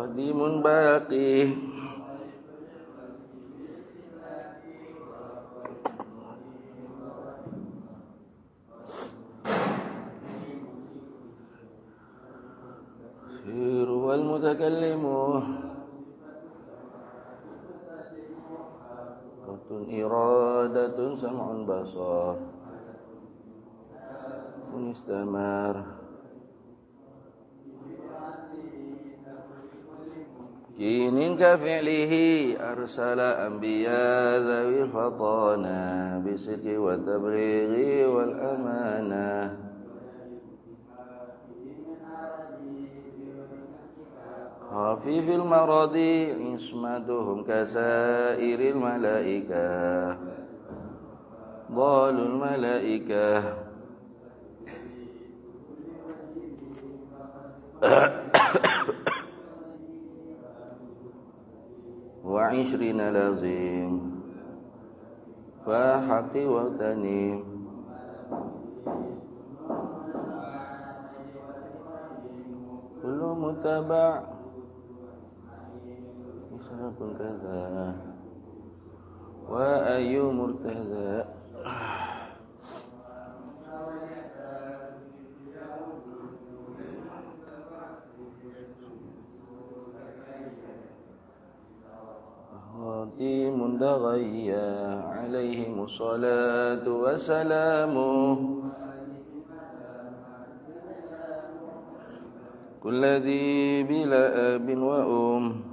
قديم باقي خير والمتكلم قوة إرادة سمع بصر استمر كين كفعله أرسل أنبياء ذوي الفطانة بالصدق والتبليغ والأمانة خفيف المرض عصمتهم كسائر الملائكة ضال الملائكة وعشرين لازم فحق وتنيم كل متبع إسحاق كذا وأي مرتدى خاتم دغيا عليهم الصلاة والسلام كل ذي بلا أب وأم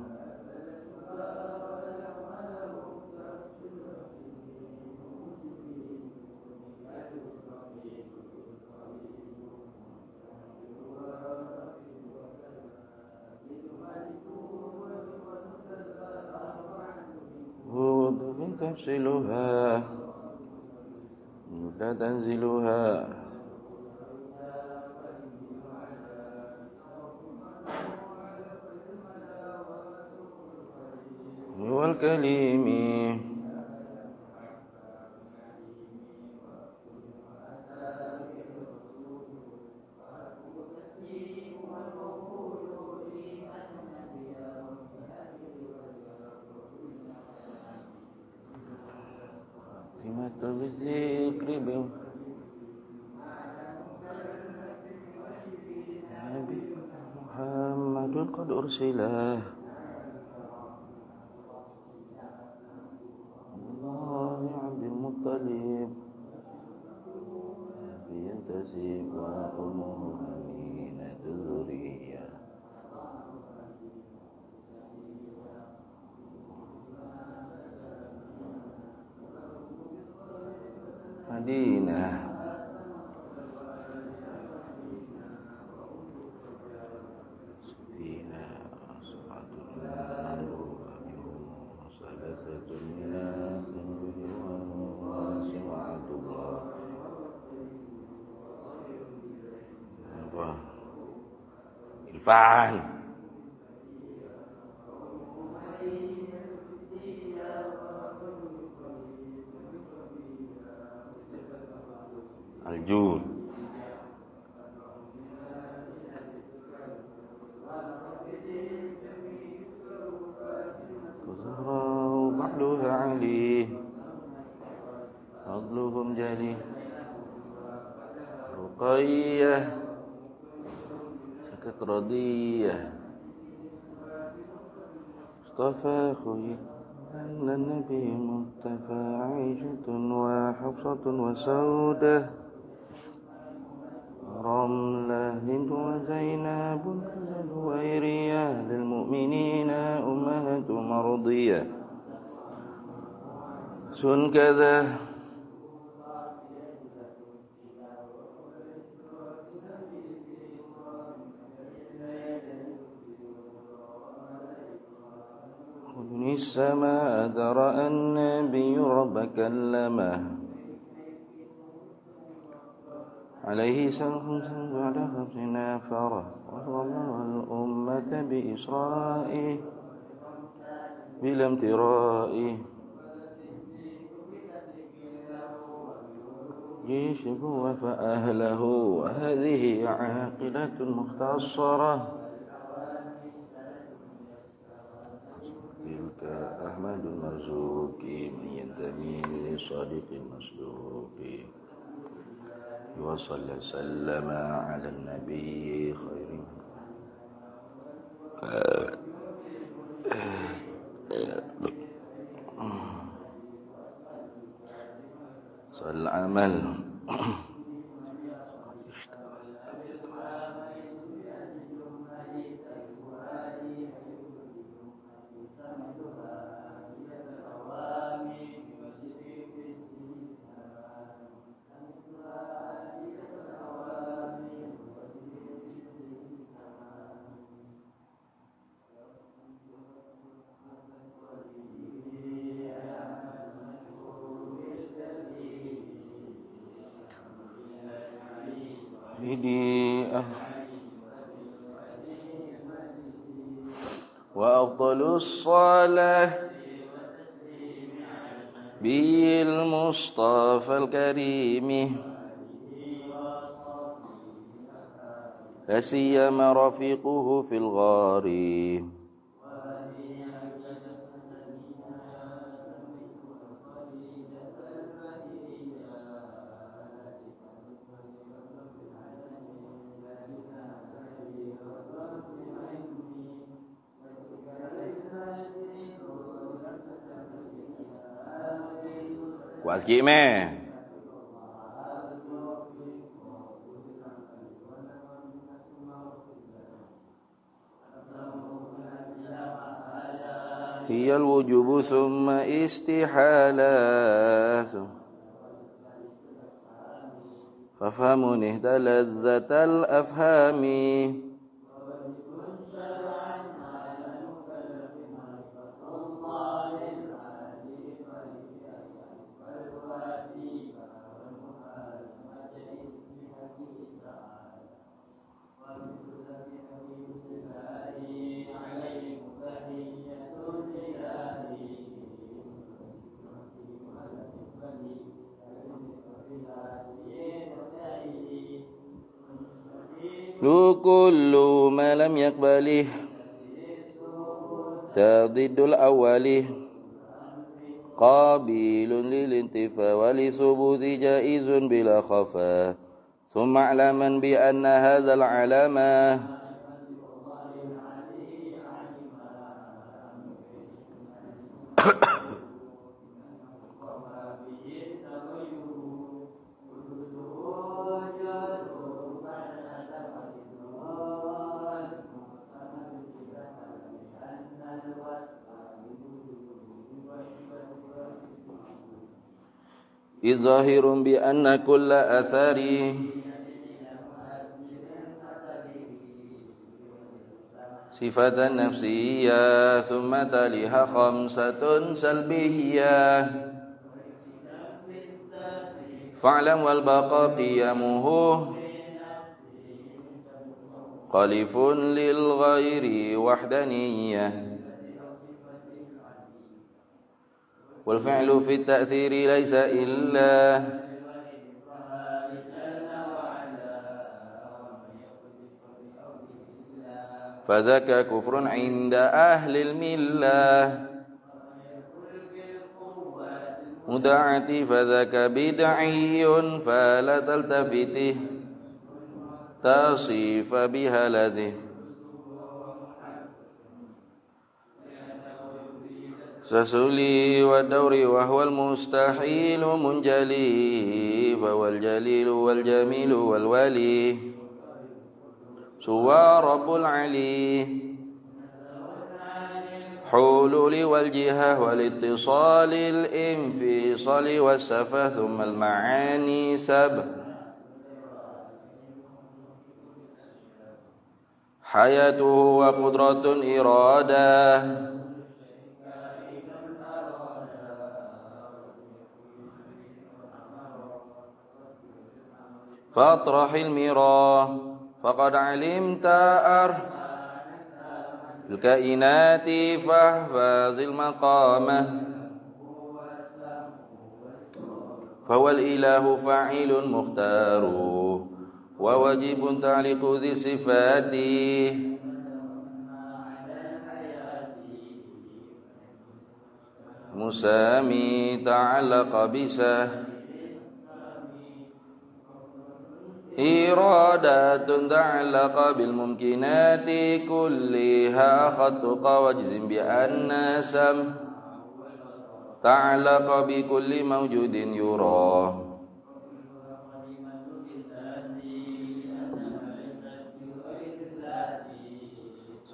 تفصيلها لا تنزلها والكليم بالذكر نبي محمد قد أرسله الله عبد المطلب ينتسب وأمه أمينة الذرية مدينة فيها سبعة ثلاثة الناس وسمعة الله إرفان الجود وزهراء بعدها عليه فضلهم جلي رقية سكت رضية مصطفى خوي أن النبي مصطفى عائشة وحفصة وسودة رملة هند وزينب الزهويرية للمؤمنين أمهات مرضية سن كذا خذني السماء درأ النبي رب كلمه عليه سلام بعد 50 نفرة وصلى الأمة بإسرائه بلا امترائه يشف فأهله وهذه عاقلة مختصرة المرزوق من ينتمي للصادق المصدوق وصلى وسلم على النبي خير صلى العمل وأفضل الصلاة بالمصطفى الكريم لا سيما رفيقه في الغار kuat sikit meh. Hiyal wujubu thumma istihalah fafhamun ihda lazzatal afhami kullu ma lam yakbalih tadidul awalih qabilun lil intifa wa li subuti jaizun bila khafa thumma alaman bi anna hadzal alama ظاهر بأن كل أثر صفة نفسية ثم تليها خمسة سلبية فاعلم والبقاء قيامه خليف للغير وحدانية والفعل في التأثير ليس إلا فذاك كفر عند أهل الملة مدعة فذاك بدعي فلا تلتفته تصيف بها لذه سسلي والدور وهو المستحيل منجلي فهو الجليل والجميل والولي سوى رب العلي حلول والجهة والاتصال الانفصال والسفة ثم المعاني سبع حياته وقدرة إرادة فاطرح المراه فقد علمت الكائنات فاحفظ المقامة فهو الإله فاعل مختار وواجب تعليق ذي صفات مسامي تعلق بسه إرادات تعلق بالممكنات كلها خطق واجزم بأن سم تعلق بكل موجود يرى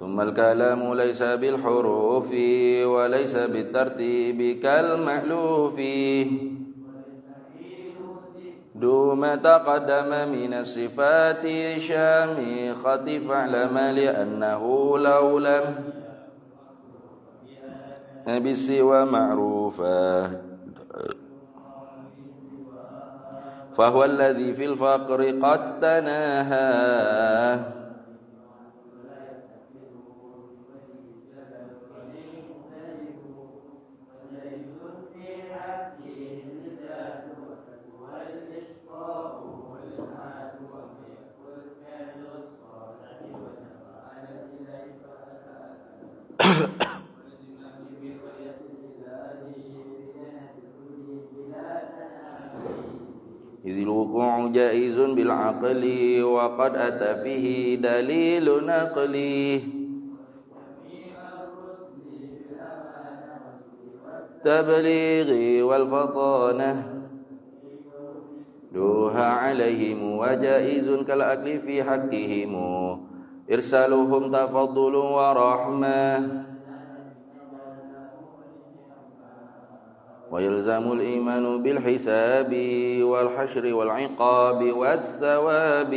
ثم الكلام ليس بالحروف وليس بالترتيب كالمألوف دوم تقدم من الصفات شامخة فاعلم لأنه لو لم بالسوى معروفا فهو الذي في الفقر قد تناهى إذ الوقوع جائز بالعقل وقد أتى فيه دليل نقلي تبليغ والفطانة دوها عليهم وجائز كالأكل في حقهم إرسالهم تفضل ورحمة ويلزم الإيمان بالحساب والحشر والعقاب والثواب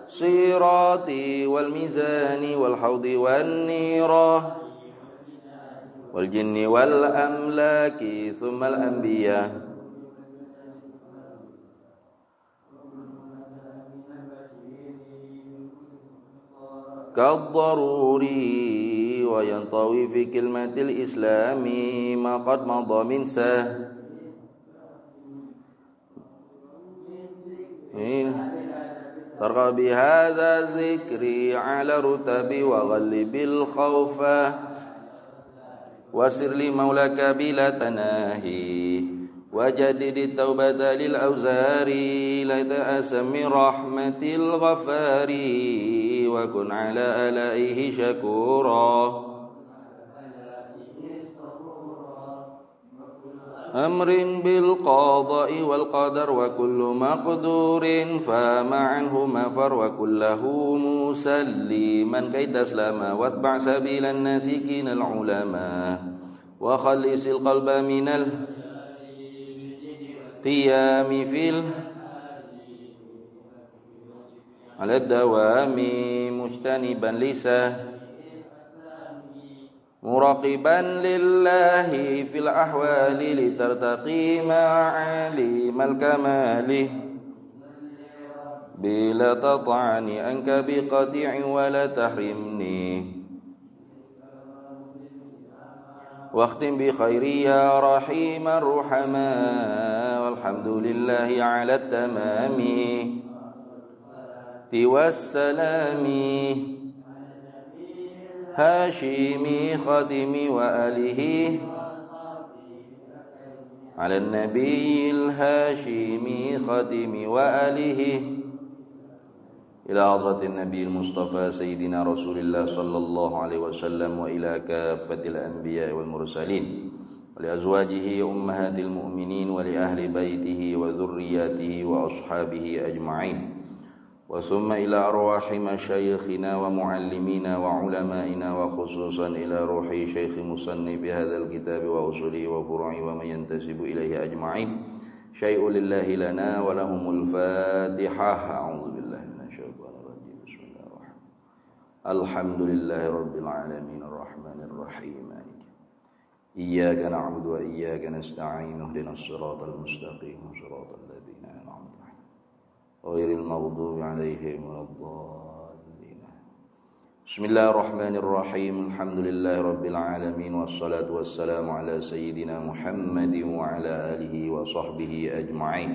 صراط والميزان والحوض والنيرة والجن والأملاك ثم الأنبياء كالضروري وينطوي في كلمة الإسلام ما قد مضى من سه ترغى بهذا الذكر على رتب وغلب الخوف وسر لمولاك بلا تناهي وجدد التوبة للأوزار لا تأس من رحمة الغفار وكن على آلائه شكورا أمر بالقضاء والقدر وكل مقدور فما عنه مفر وكله مسلما كي تسلم واتبع سبيل الناسكين العلماء وخلص القلب من القيام على الدوام مجتنبا لسه مراقبا لله في الأحوال لترتقي معالم الكمال بلا تطعن عنك بقطيع ولا تحرمني واختم بخير يا رحيم الرحماء والحمد لله على التمام والسلام هاشمي خاتمي وآله على النبي الهاشمي خاتمي وآله إلى حضرة النبي المصطفى سيدنا رسول الله صلى الله عليه وسلم وإلى كافة الأنبياء والمرسلين ولأزواجه أمهات المؤمنين ولأهل بيته وذرياته وأصحابه أجمعين وثم إلى أرواح مشايخنا ومعلمينا وعلمائنا وخصوصا إلى روح شيخ مصنف هذا الكتاب وأصوله وفروعه ومن ينتسب إليه أجمعين شيء لله لنا ولهم الفاتحة أعوذ بالله من الشيطان الرجيم بسم الله الرحمن الرحيم الحمد لله رب العالمين الرحمن الرحيم مالك إياك نعبد وإياك نستعين اهدنا الصراط المستقيم صراط الذين أنعمت غير المغضوب عليهم ولا الضالين بسم الله الرحمن الرحيم الحمد لله رب العالمين والصلاة والسلام على سيدنا محمد وعلى آله وصحبه أجمعين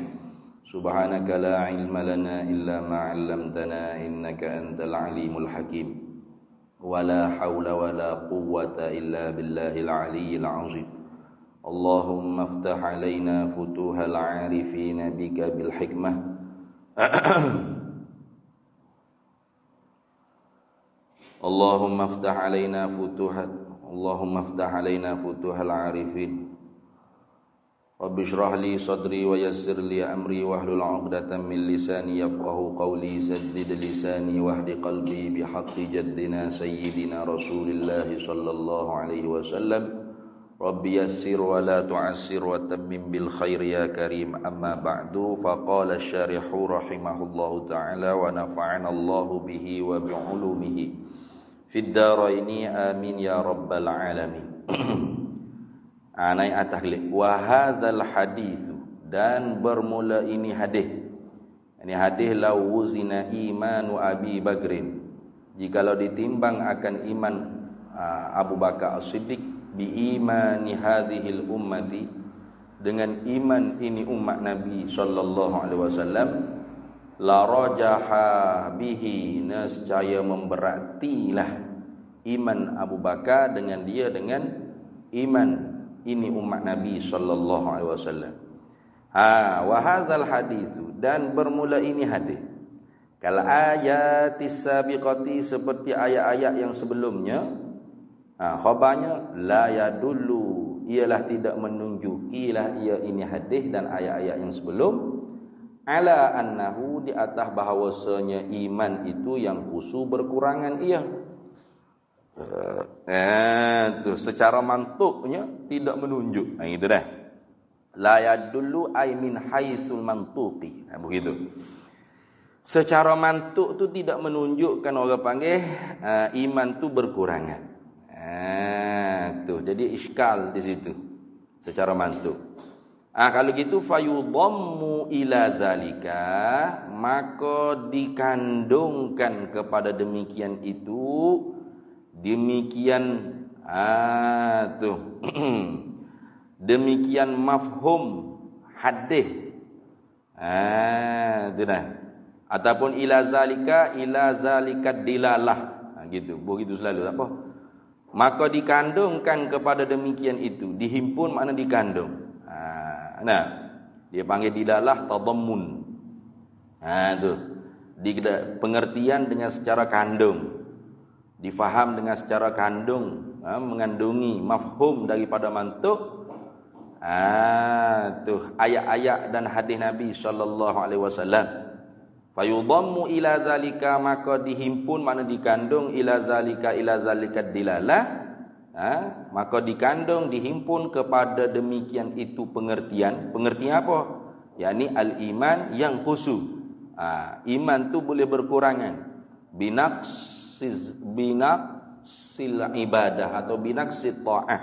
سبحانك لا علم لنا إلا ما علمتنا إنك أنت العليم الحكيم ولا حول ولا قوة إلا بالله العلي العظيم اللهم افتح علينا فتوح العارفين بك بالحكمة اللهم افتح علينا فتوح العارفين رب اشرح لي صدري ويسر لي أمري واحلل عقدة من لساني يفقه قولي سدد لساني واهد قلبي بحق جدنا سيدنا رسول الله صلى الله عليه وسلم رب يسر ولا تعسر وتمم بالخير يا كريم أما بعد فقال الشارح رحمه الله تعالى ونفعنا الله به وبعلومه في الدارين آمين يا رب العالمين Anai atahlik wa hadzal hadis dan bermula ini hadis. Ini hadis law wuzina imanu Abi Bakrin. Jikalau ditimbang akan iman Abu Bakar As-Siddiq bi imani hadhil ummati dengan iman ini umat Nabi sallallahu alaihi wasallam la rajaha bihi nescaya memberatilah iman Abu Bakar dengan dia dengan iman ini umat Nabi sallallahu alaihi wasallam. Wa hadzal haditsu dan bermula ini hadis. Kal ayatis sabiqati seperti ayat-ayat yang sebelumnya. Khabarnya la yadullu ialah tidak menunjukilah ia ini hadis dan ayat-ayat yang sebelum ala annahu di atas bahawasanya iman itu yang khusu berkurangan ia. Secara mantuknya tidak menunjuk. Itu dah. La yadullu ay min haitsul mantuqi. Begitu. Secara mantuk tu tidak menunjukkan orang panggil iman tu berkurangan. Jadi iskal di situ. Secara mantuk. Kalau gitu fayudhammu ila zalika maka dikandungkan kepada demikian itu demikian demikian mafhum hadis itu dah ataupun ila zalika dilalah gitu begitu selalu apa maka dikandungkan kepada demikian itu dihimpun makna dikandung dia panggil dilalah tadammun tu pengertian dengan secara kandung difaham dengan secara kandung mengandungi mafhum daripada mantuk ayat-ayat dan hadis Nabi sallallahu alaihi wasallam fayudhammu ila zalika maka dihimpun makna dikandung ila zalika dilalah maka dikandung dihimpun kepada demikian itu pengertian apa yakni al-iman yang khusu iman tu boleh berkurangan binaqsil ibadah atau binaqsit ta'ah.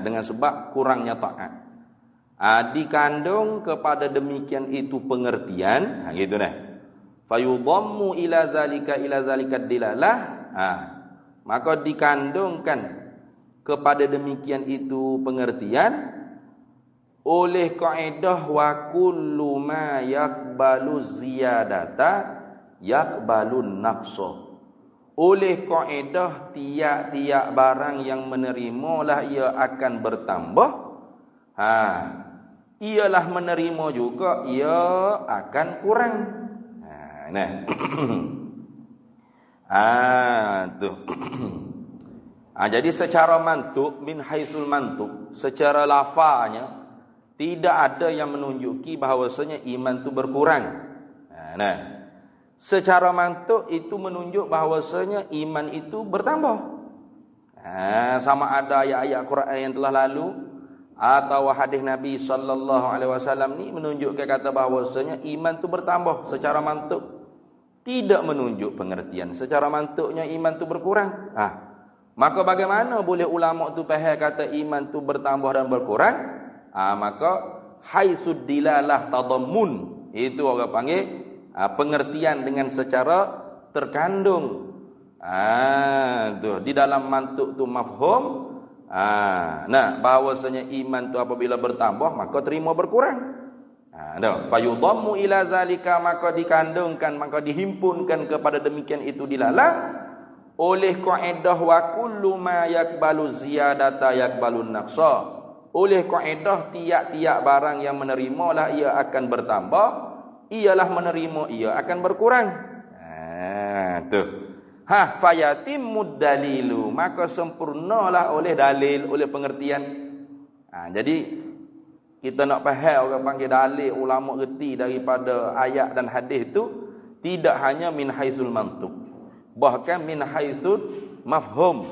Dengan sebab kurangnya taat. Dikandung kepada demikian itu pengertian, gitu dah. Fayudhammu ila zalika dilalah. Maka dikandungkan kepada demikian itu pengertian oleh kaedah wa kullu ma yaqbalu ziyadata yaqbalun naqsa. Oleh kaedah tiap-tiap barang yang menerimalah ia akan bertambah. Ialah menerima juga ia akan kurang. Jadi secara mantuk min haitsul mantuk, secara lafaznya tidak ada yang menunjuki bahawasanya iman itu berkurang. Secara mantuk itu menunjuk bahawasanya iman itu bertambah. Sama ada ayat-ayat Quran yang telah lalu atau hadis Nabi sallallahu alaihi wasallam ni menunjukkan kata bahawasanya iman itu bertambah secara mantuk. Tidak menunjuk pengertian secara mantuknya iman itu berkurang. Maka bagaimana boleh ulama tu faham kata iman itu bertambah dan berkurang? Maka haitsud dilalah tadammun itu orang panggil pengertian dengan secara terkandung. Di dalam mantuk tu mafhum. Bahawasanya iman tu apabila bertambah maka terima berkurang. Fayudhammu ila zalika maka dikandungkan maka dihimpunkan kepada demikian itu dilalah oleh kaedah wa kullu ma yakbalu ziyadata yakbalun naqsa. Oleh kaedah tiap-tiap barang yang menerima lah ia akan bertambah, ialah menerima ia akan berkurang. Tu. Fayatimud dalilu, maka sempurnalah oleh dalil, oleh pengertian. Jadi kita nak faham orang panggil dalil, ulama reti daripada ayat dan hadis itu tidak hanya min haitsul mantuq, bahkan min haitsul mafhum.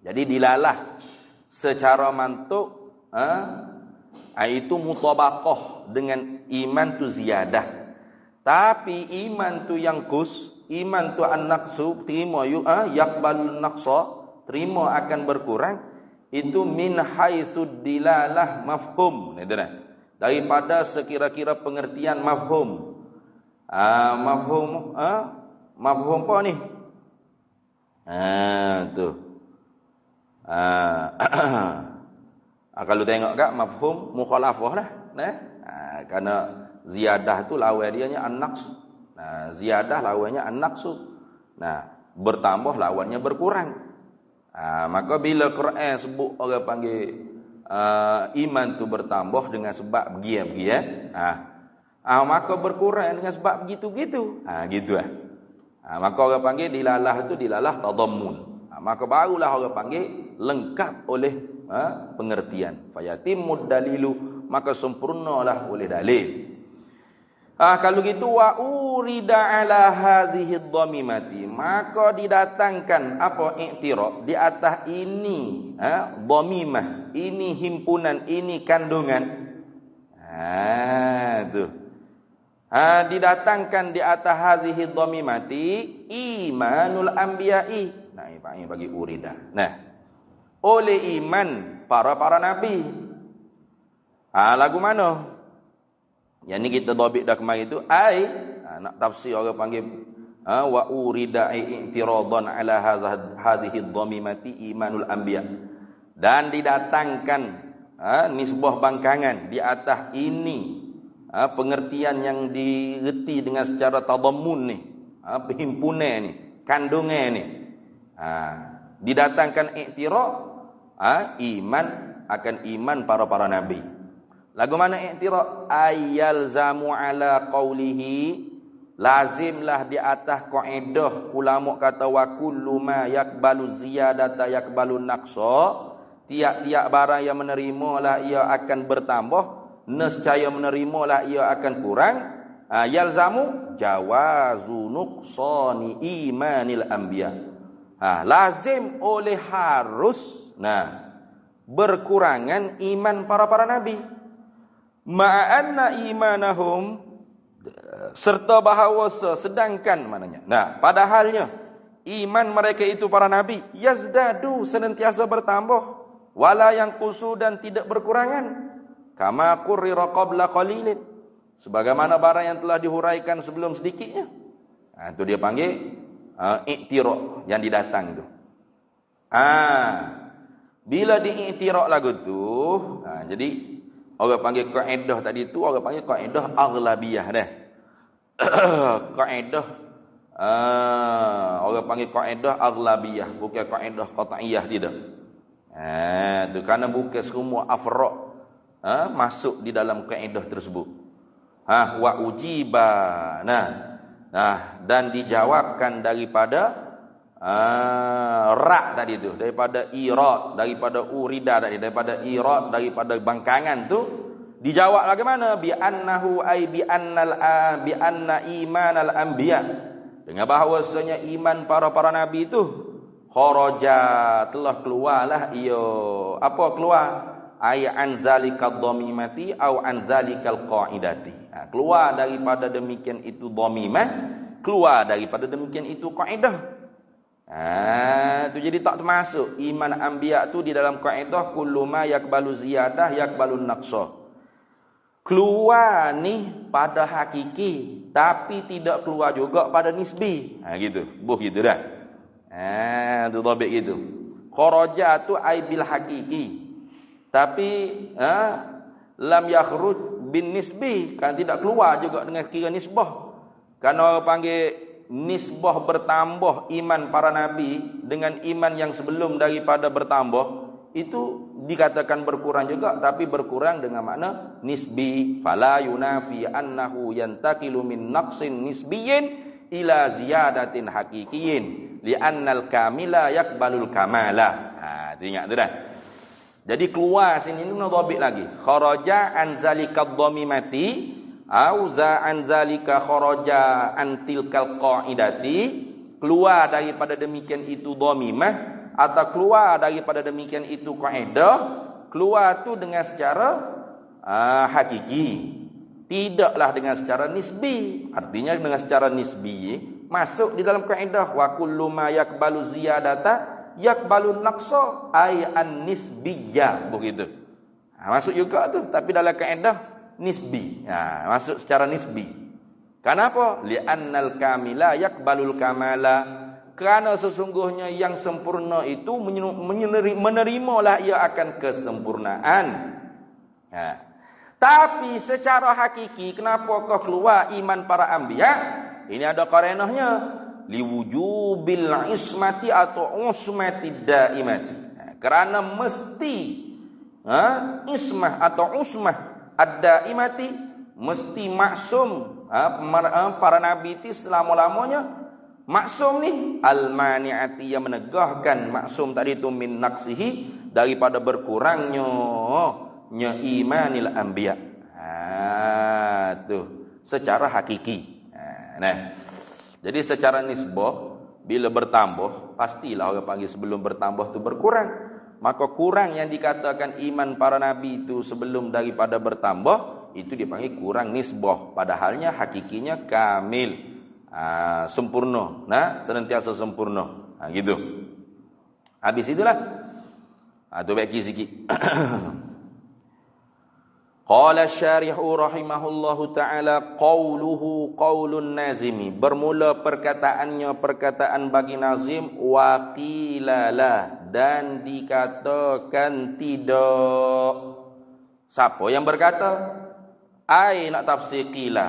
Jadi dilalah secara mantuk, itu mutabaqah dengan iman tu ziyadah. Tapi iman tu yang kus, iman tu an-naqsu, terima yaqbalun naqsa, terima akan berkurang, itu min haitsud dilalah mafhum. Daripada sekira-kira pengertian mafhum. Mafhum apa ni? Tu. Kalau tengok kat mafhum mukhalafah lah. Kerana ziyadah tu lawan dia nya an-naqs. Ziyadah lawannya an-naqsu. Bertambah lawannya berkurang. Maka bila Quran sebut orang panggil iman tu bertambah dengan sebab begian-begian, maka berkurang dengan sebab begitu-begitu. Gitu lah. Maka orang panggil dilalah tu dilalah tadammun. Maka barulah orang panggil lengkap oleh pengertian. Fayatimud dalilu, maka sempurnalah oleh dalil. Kalau gitu wa urida ala hadhihi dhamimati, maka didatangkan apa i'tirab di atas ini, dhamimah, ini himpunan, ini kandungan. Tu. Didatangkan di atas hadhihi dhamimati imanul anbiya'i. Ini bagi urida. Oleh iman para nabi. Lagu mana? Yang ni kita dhabit dah kemarin tu, nak tafsir orang panggil wa urida i'tiradan ala hadhihi dhamimati imanul anbiya. Dan didatangkan nisbah bangkangan di atas ini, pengertian yang direti dengan secara tadammun ni, perhimpunan ni, kandungan ni. Didatangkan i'tiraf, iman akan iman para nabi. Lagu mana i'tiraf? Ayyalzamu ala qawlihi, lazimlah di atas kaedah ulama kata wa kullu ma yakbalu ziyadata yakbalun naqsa. Tiap-tiap barang yang menerimalah ia akan bertambah, nescaya menerimalah ia akan kurang. Yalzamu jawazu nuqsani imanil anbiya. Lazim oleh harus berkurangan iman para nabi. Ma'anna imanahum, serta bahawa sedangkan maknanya. Padahalnya iman mereka itu para nabi yazdadu, senantiasa bertambah, wala yang kusu, dan tidak berkurangan. Kama qurrira qabla qalilin, sebagaimana barang yang telah dihuraikan sebelum sedikitnya. Itu dia panggil i'tiraf yang didatang tu. Bila diiktiraf lagu tu, jadi orang panggil kaedah tadi tu, orang panggil kaedah aghlabiyah dah. Kaedah orang panggil kaedah aghlabiyah, bukan kaedah qat'iyah, tidak. Tu kerana bukan semua afra' masuk di dalam kaedah tersebut. Wa ujiba. Dan dijawabkan daripada ra' tadi tu, daripada irad, daripada urida tadi, daripada irad, daripada bangkangan tu, dijawab lagi mana? Bi annahu ay bi anna imanal anbiya, dengan bahawasanya iman para nabi itu kharaja, telah keluarlah ia, apa keluar? Ay an zalikal dhamimati au an zalikal qaidati. Keluar daripada demikian itu dhamimah, keluar daripada demikian itu kaidah. Tu jadi tak termasuk iman anbiya tu di dalam kaedah kullu ma yakbalu ziyadah yakbalun naqsa. Keluar ni pada hakiki, tapi tidak keluar juga pada nisbi. Gitu. Gitu dah. Tu dhabit gitu. Kharaja tu ai bil hakiki. Tapi lam yakhruj bin nisbi, kan tidak keluar juga dengan kira nisbah. Kan orang panggil nisbah bertambah iman para nabi dengan iman yang sebelum daripada bertambah, itu dikatakan berkurang juga, tapi berkurang dengan makna nisbi. Fala yunafi annahu yantaqilu min naqsin nisbiyyin ila ziyadatin haqiqiyyin li'annal kamila yakbalul kamala. Ingat tu dah. Jadi keluar sini ni dhabit lagi. Kharaja an zalika dhamimati au za an zalika kharaja an tilkal qaidati, keluar daripada demikian itu dhamimah, atau keluar daripada demikian itu kaedah. Keluar tu dengan secara hakiki, tidaklah dengan secara nisbi. Artinya dengan secara nisbi masuk di dalam kaedah wa kullu ma yakbalu ziyadata yakbalu naqsa ay an nisbiyah, begitu. Masuk juga tu, tapi dalam kaedah nisbi. Masuk secara nisbi. Kenapa? Li'annal kamila yakbalul kamala, kerana sesungguhnya yang sempurna itu menerimalah ia akan kesempurnaan. Tapi secara hakiki, kenapa kau keluar iman para anbiya? Ini ada qarinahnya, liwujubil ismati atau usmati daimati. Kerana mesti ismah atau usmah ad-daimati, mesti maksum. Para nabi itu selama-lamanya maksum ni, al-mani'ati, yang menegahkan maksum tadi itu min naqsihi, daripada berkurangnya imanil anbiya. Tu secara hakiki. Jadi secara nisbah, bila bertambah, pastilah orang panggil sebelum bertambah tu berkurang. Maka kurang yang dikatakan iman para nabi itu sebelum daripada bertambah, itu dipanggil kurang nisbah. Padahalnya hakikinya kamil, sempurna, senantiasa sempurna. Gitu. Habis itulah. Tu bagi sikit. Qala syarihu rahimahullahu ta'ala, qawluhu qawlun nazimi, bermula perkataannya perkataan bagi nazim, wa qilala, dan dikatakan tidak. Siapa yang berkata? Ai nak tafsir qila,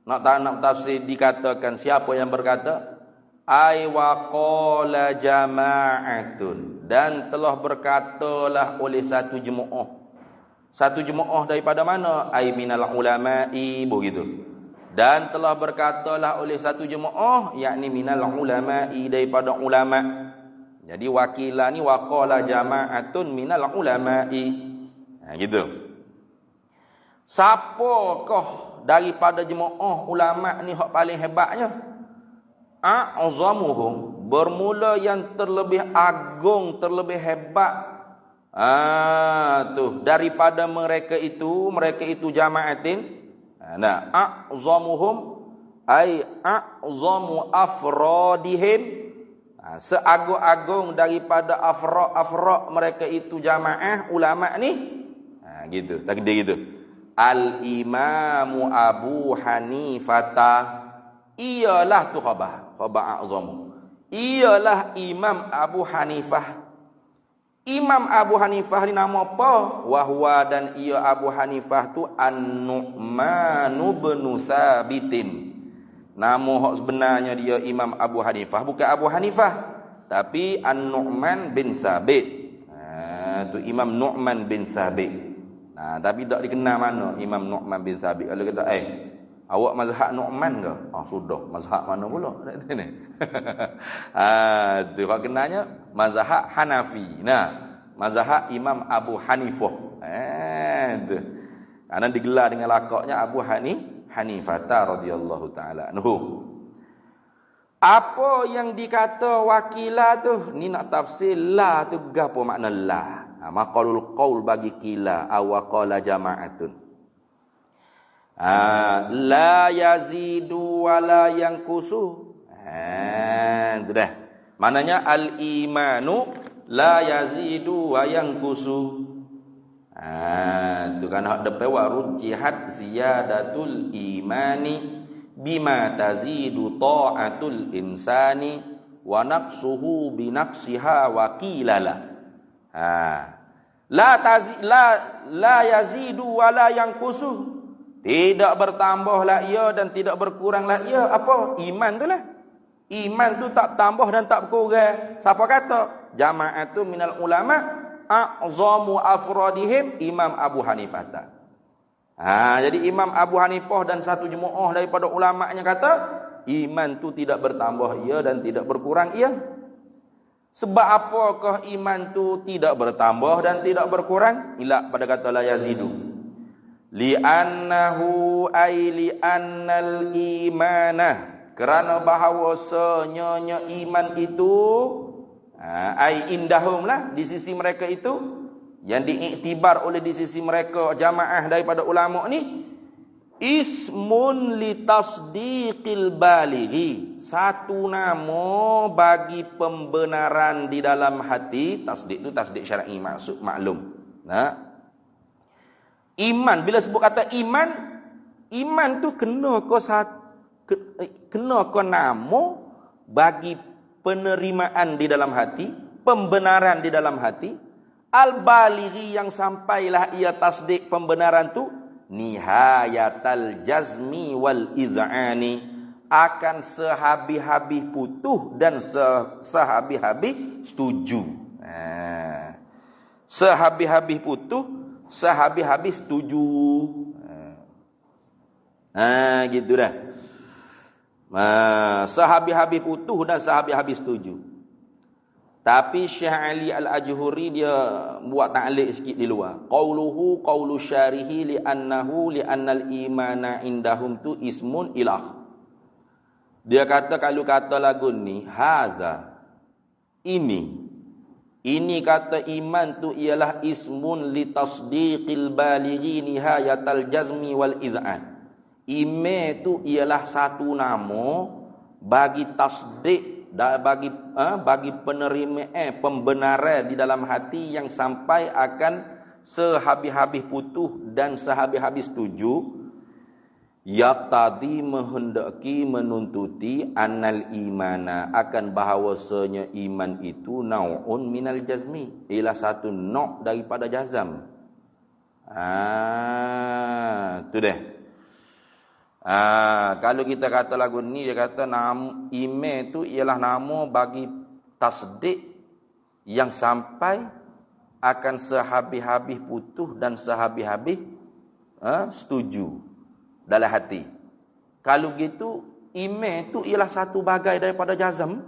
nak tafsir dikatakan, siapa yang berkata? Ai wa qala jama'atun, dan telah berkatalah oleh satu jemaah. Satu jemaah daripada mana? Ai minal ulama'i, begitu. Dan telah berkatalah oleh satu jemaah, yakni minal ulama'i, daripada ulama. Jadi wakilah ni waqala jama'atun minal ulama'i. Gitu. Siapakah daripada jemaah ulama ni hak paling hebatnya? A'zamuhum, bermula yang terlebih agung, terlebih hebat. Daripada mereka itu jama'atin. A'zamuhum ay a'zamu afradihim, seagung-agung daripada afra' mereka itu jamaah ulama ni. Gitu, takdir gitu. Al-Imamu Abu Hanifah, ialah tu khabar a'zamu, ialah Imam Abu Hanifah. Imam Abu Hanifah ni nama apa? Wahwa, dan ia Abu Hanifah tu An-Nu'man bin Sabitin. Nama hak sebenarnya dia Imam Abu Hanifah, bukan Abu Hanifah, tapi An-Nu'man bin Sabit. Tu Imam Nu'man bin Sabit. Tapi tak dikenal mana Imam Nu'man bin Sabit. Kalau kata awak mazhab Nu'man ke? Sudah, mazhab mana pula? Tu hak kenanya mazhab Hanafi. Mazhab Imam Abu Hanifah. Tu. Karena digelar dengan lakaknya Abu Hanifah radhiyallahu taala anhu. Apa yang dikata wakilah tu, ni nak tafsir la tu gapo makna la. Maqalul qaul bagi kila awaqala jama'atun. La yazidu wala yanqusu. Itu dah. Maknanya al-imanu la yazidu wa yanqusu. Itu kan hak depan wa rujihat ziyadatul imani bima tazidu ta'atul insani wa naqsuhu bi naqsiha wa qilala. La yazidu wa la yanqusu. Tidak bertambahlah ia dan tidak berkuranglah ia. Apa? Iman tu lah. Iman tu tak tambah dan tak berkurang. Siapa kata? Jama'atu minal ulama' a'zamu afradihim Imam Abu Hanifah. Jadi Imam Abu Hanifah dan satu jemaah daripada ulama'nya kata, iman tu tidak bertambah ia dan tidak berkurang ia. Sebab apakah iman tu tidak bertambah dan tidak berkurang? Ila pada kata la yazidu. Li'annahu ay li'annal imanah, kerana bahawasanya iman itu ay indahum lah, di sisi mereka itu, yang diiktibar oleh di sisi mereka jamaah daripada ulama ni, ismun litasdiqil balighi, satu nama bagi pembenaran di dalam hati. Tasdik tu tasdik syar'i, maksud maklum. Iman, bila sebut kata iman, iman tu kena ke nama bagi penerimaan di dalam hati, pembenaran di dalam hati. Al-balighi, yang sampailah ia tasdik pembenaran tu nihayatal jazmi wal iz'ani, akan sehabis-habis putuh dan sehabis-habis setuju. Sehabis-habis putuh, sehabis-habis setuju. Gitu dah. Sehabis-habis putuh dan sehabis-habis setuju. Tapi Syekh Ali Al-Ajhuri dia buat ta'liq sikit di luar. Qauluhu qaulu syarihi li'annal imana indahum tu ismun ilah. Dia kata, kalau kata lagu ni hadza, ini kata iman tu ialah ismun li tasdiqil balighi nihayatal jazmi wal iz'an. Iman tu ialah satu nama bagi tasdik, bagi penerimaan, pembenaran di dalam hati yang sampai akan sehabis-habis putuh dan sehabis-habis setuju. Yaqtadi, menghendaki, menuntuti, annal imana, akan bahawasanya iman itu nau'un minal jazmi, ialah satu nak daripada jazam. Tu deh. Kalau kita kata lagu ni, dia kata iman tu ialah nama bagi tasdik yang sampai akan sehabis-habis putuh dan sehabis-habis setuju dalam hati. Kalau gitu, iman tu ialah satu bagai daripada jazam.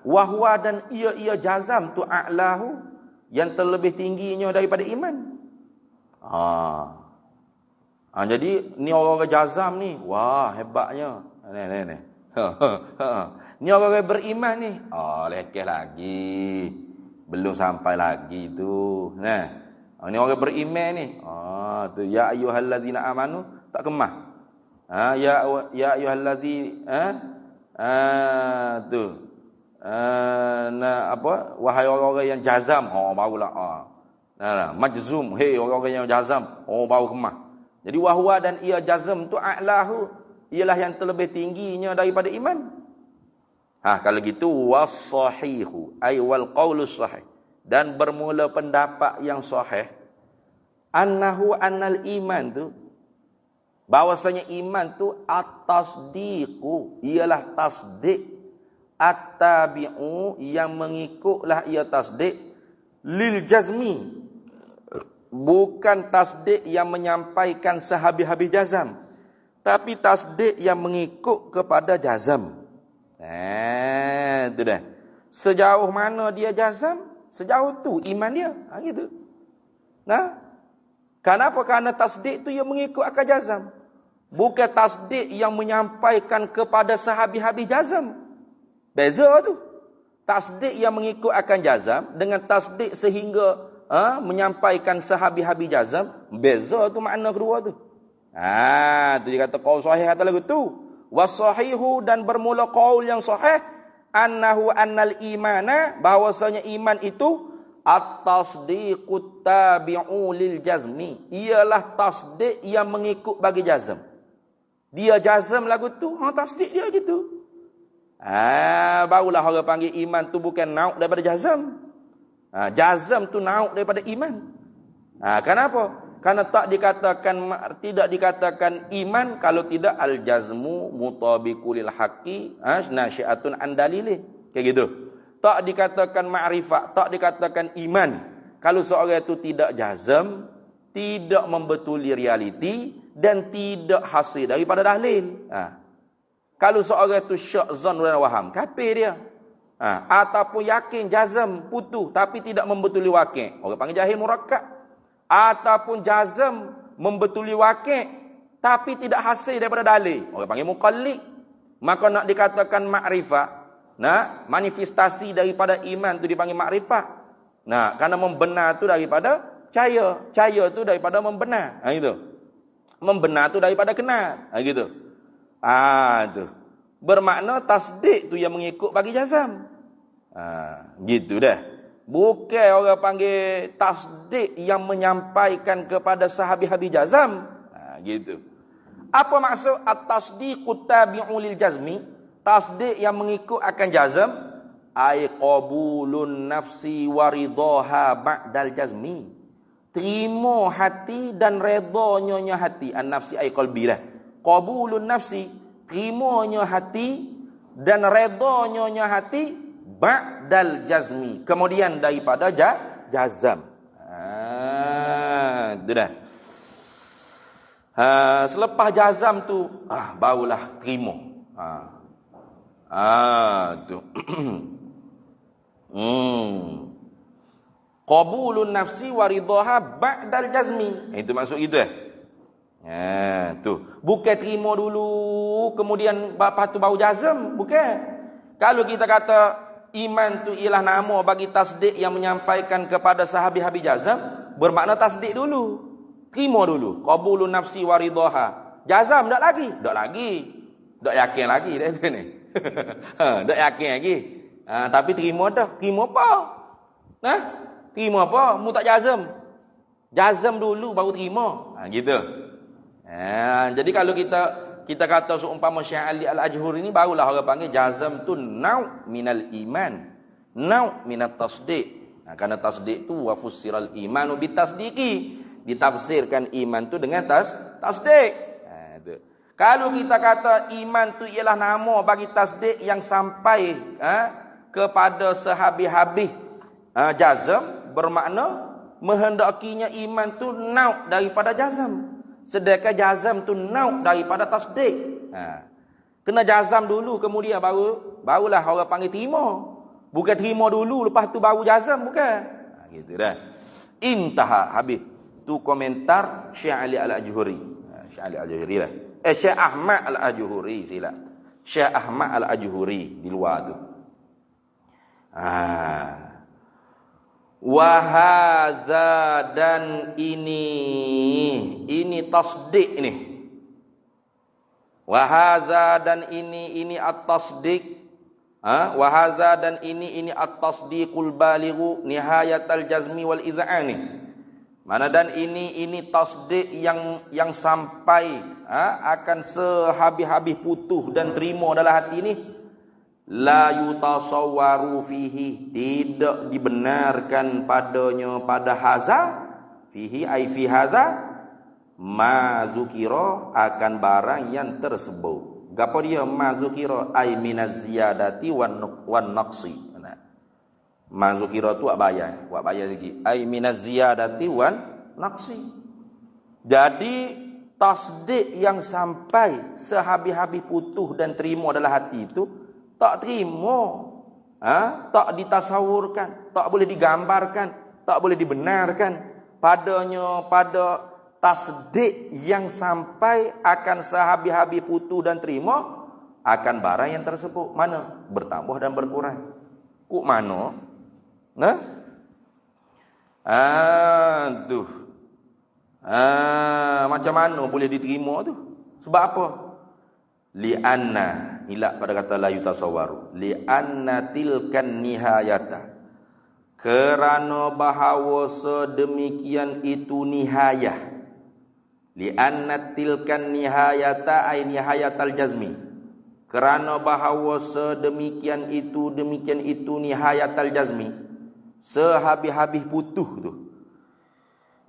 Wahwa, dan ia jazam tu a'lahu, yang terlebih tingginya daripada iman. Jadi ni orang-orang jazam ni, wah hebatnya. Ni. Ni orang-orang beriman ni. Lekeh lagi. Belum sampai lagi tu. Ni orang beriman ni. Tu ya ayyuhallazina amanu, tak kemah. Ya ayyuhallazina tu. Wahai orang-orang yang jazam. Barulah. Majzum, hei orang-orang yang jazam. Baru kemah. Jadi wahwa, dan ia jazam tu a'lahu, ialah yang terlebih tingginya daripada iman. Kalau gitu was-sahihu ay wal qaulus sahih, dan bermula pendapat yang sahih, annal iman tu, bahwasanya iman tu at-tasdiqu, ialah tasdik, at-tabi'u, yang mengikutlah ia tasdik, lil jazmi, bukan tasdik yang menyampaikan sehabis-habis jazam, tapi tasdik yang mengikut kepada jazam. Itu dah. Sejauh mana dia jazam, sejauh tu iman dia. Gitu. Kenapa? Kerana tasdik tu yang mengikut akan jazam, bukan tasdik yang menyampaikan kepada sehabis-habis jazam. Beza tu. Tasdik yang mengikut akan jazam dengan tasdik sehingga menyampaikan sehabis-habis jazam, beza tu makna kedua tu. Tu dia kata qaul sahih, kata lagu tu. Was-sahihu, dan bermula qaul yang sahih, annal imana, bahwasanya iman itu at-tasdiqut tabi'u lil jazmi, ialah tasdik yang mengikut bagi jazam. Dia jazam lagu tu, tasdik dia gitu. Barulah orang panggil iman tu bukan nauk daripada jazam. Jazam tu nauk daripada iman. Kenapa? Karena tidak dikatakan iman kalau tidak al-jazmu mutabiqul haqqi nasyiatun an dalilih. Kayak gitu. Tak dikatakan ma'rifat, tak dikatakan iman kalau seorang itu tidak jazm, tidak membetuli realiti dan tidak hasil daripada dalil. Kalau seorang itu syak, zan dan waham, kafir dia. Ataupun yakin, jazm, putuh tapi tidak membetuli waqi', orang panggil jahil murakkab. Ataupun jazm, membetuli waqi' tapi tidak hasil daripada dalil, orang panggil muqallid. Maka nak dikatakan makrifat, manifestasi daripada iman tu dipanggil makrifat. Karena membenar tu daripada cahaya, cahaya tu daripada membenar. Gitu. Membenar tu daripada kenal. Gitu. Tu. Bermakna tasdik tu yang mengikut bagi jazam. Gitu dah. Bukan orang panggil tasdik yang menyampaikan kepada sahabi-habi jazam. Gitu. Apa maksud at-tasdiqut tabi'u lil jazmi? Tasdik yang mengikut akan jazam, ay qabulun nafsi waridaha ba'dal jazmi. Terima hati dan redanya hati. An-nafsi ay qalbi lah. Qabulun nafsi, terimanya hati dan redanya hati ba'dal jazmi. Kemudian daripada jazam. Itu dah. Selepas jazam tu, barulah terima. Tu. Qabulun nafsi waridaha ba'dal jazmi. Itu maksud itu tu. Bukan terima dulu kemudian lepas tu baru jazm, bukan. Kalau kita kata iman tu ialah nama bagi tasdik yang menyampaikan kepada sahabi-habi jazm, bermakna tasdik dulu. Terima dulu. Qabulun nafsi waridaha. Jazam tak lagi? Tak lagi. Tak yakin lagi dah tu ni. Tak yakin lagi. Tapi terima dah. Terima apa? Terima apa? Mu tak jazam. Jazam dulu baru terima. Gitu. Jadi kalau kita kata seumpama Syekh Ali Al-Ajhuri ni, barulah orang panggil jazam tu nau' minal iman. Nau' minat tasdik. Karena tasdik tu wa fussiral imanu bitasdiki. Ditafsirkan iman tu dengan tasdik. Itu. Kalau kita kata iman tu ialah nama bagi tasdik yang sampai kepada sehabis-habis jazam, bermakna menghendakinya iman tu nau' daripada jazam. Sedangkan jazam tu nau' daripada tasdik. Kena jazam dulu kemudian barulah orang panggil terima. Bukan terima dulu lepas tu baru jazam, bukan. Gitu dah. Intaha, habis. Tu komentar Syekh Ali Al-Ajhuri. Syekh Ali Al-Ajhuri lah. Syekh Ahmad Al-Ajhuri silap. Syekh Ahmad Al-Ajhuri di luar tu. Wa hadza, dan ini tasdik ni. Wa hadza, dan ini at-tasdik. Wa hadza, dan ini at-tasdiqul balighu nihayatal jazmi wal iz'ani. Mana dan ini tasdik yang sampai akan sehabis-habis putuh dan terima dalam hati ni. La yutasawwaru fihi, tidak dibenarkan padanya pada haza, fihi ay fi haza ma zukira, akan barang yang tersebut. Gapo dia ma zukira? Ay minaz ziyadati wan naqsi. Ma zukira tu wak bayar lagi. Ay minaz ziyadati wan naqsi. Jadi tasdik yang sampai sehabis-habis putuh dan terima dalam hati itu tak terima, tak ditasawurkan, tak boleh digambarkan, tak boleh dibenarkan padanya pada tasdik yang sampai akan sehabis-habis putuh dan terima akan barang yang tersebut. Mana? Bertambah dan berkurang. Kuk mana? Macam mana boleh diterima tu? Sebab apa? Li'anna, ilak pada kata la yutasawwaru, li'anna tilkan nihayata, kerana bahawa sedemikian itu nihayah. Li'anna tilkan nihayata ay nihayatal jazmi, kerana bahawa sedemikian itu nihayatal jazmi, sehabis-habis putuh tu.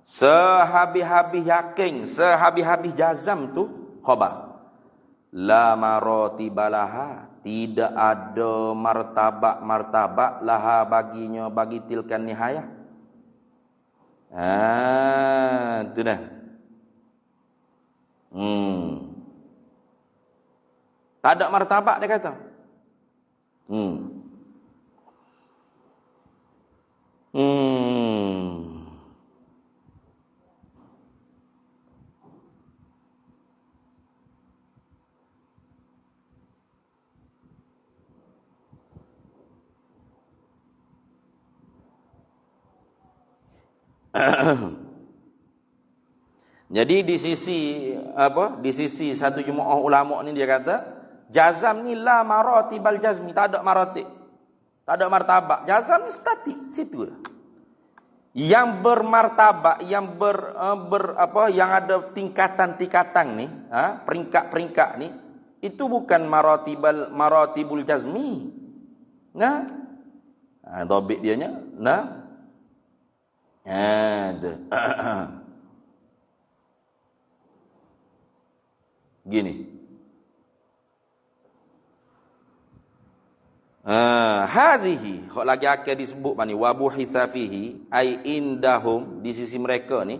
sehabis-habis yakin, sehabis-habis jazam tu khabar. La maratibalaha, tidak ada martabak-martabak laha baginya, bagi tilkan nihayah. Tu dah. Tak ada martabak dia kata. Jadi di sisi satu jemaah ulama ni dia kata jazam ni la maratibal jazmi, tak ada maratib, tak ada martabak. Jazam ni statik situ. Yang bermartabak, yang yang ada tingkatan-tingkatan ni, peringkat-peringkat ni, itu bukan maratibul jazmi. Nah, dhabit dia nya, nah. Gini. Hadhihi, hok lagi akan disebut bani wa buhitsa fihi ai indahum, di sisi mereka ni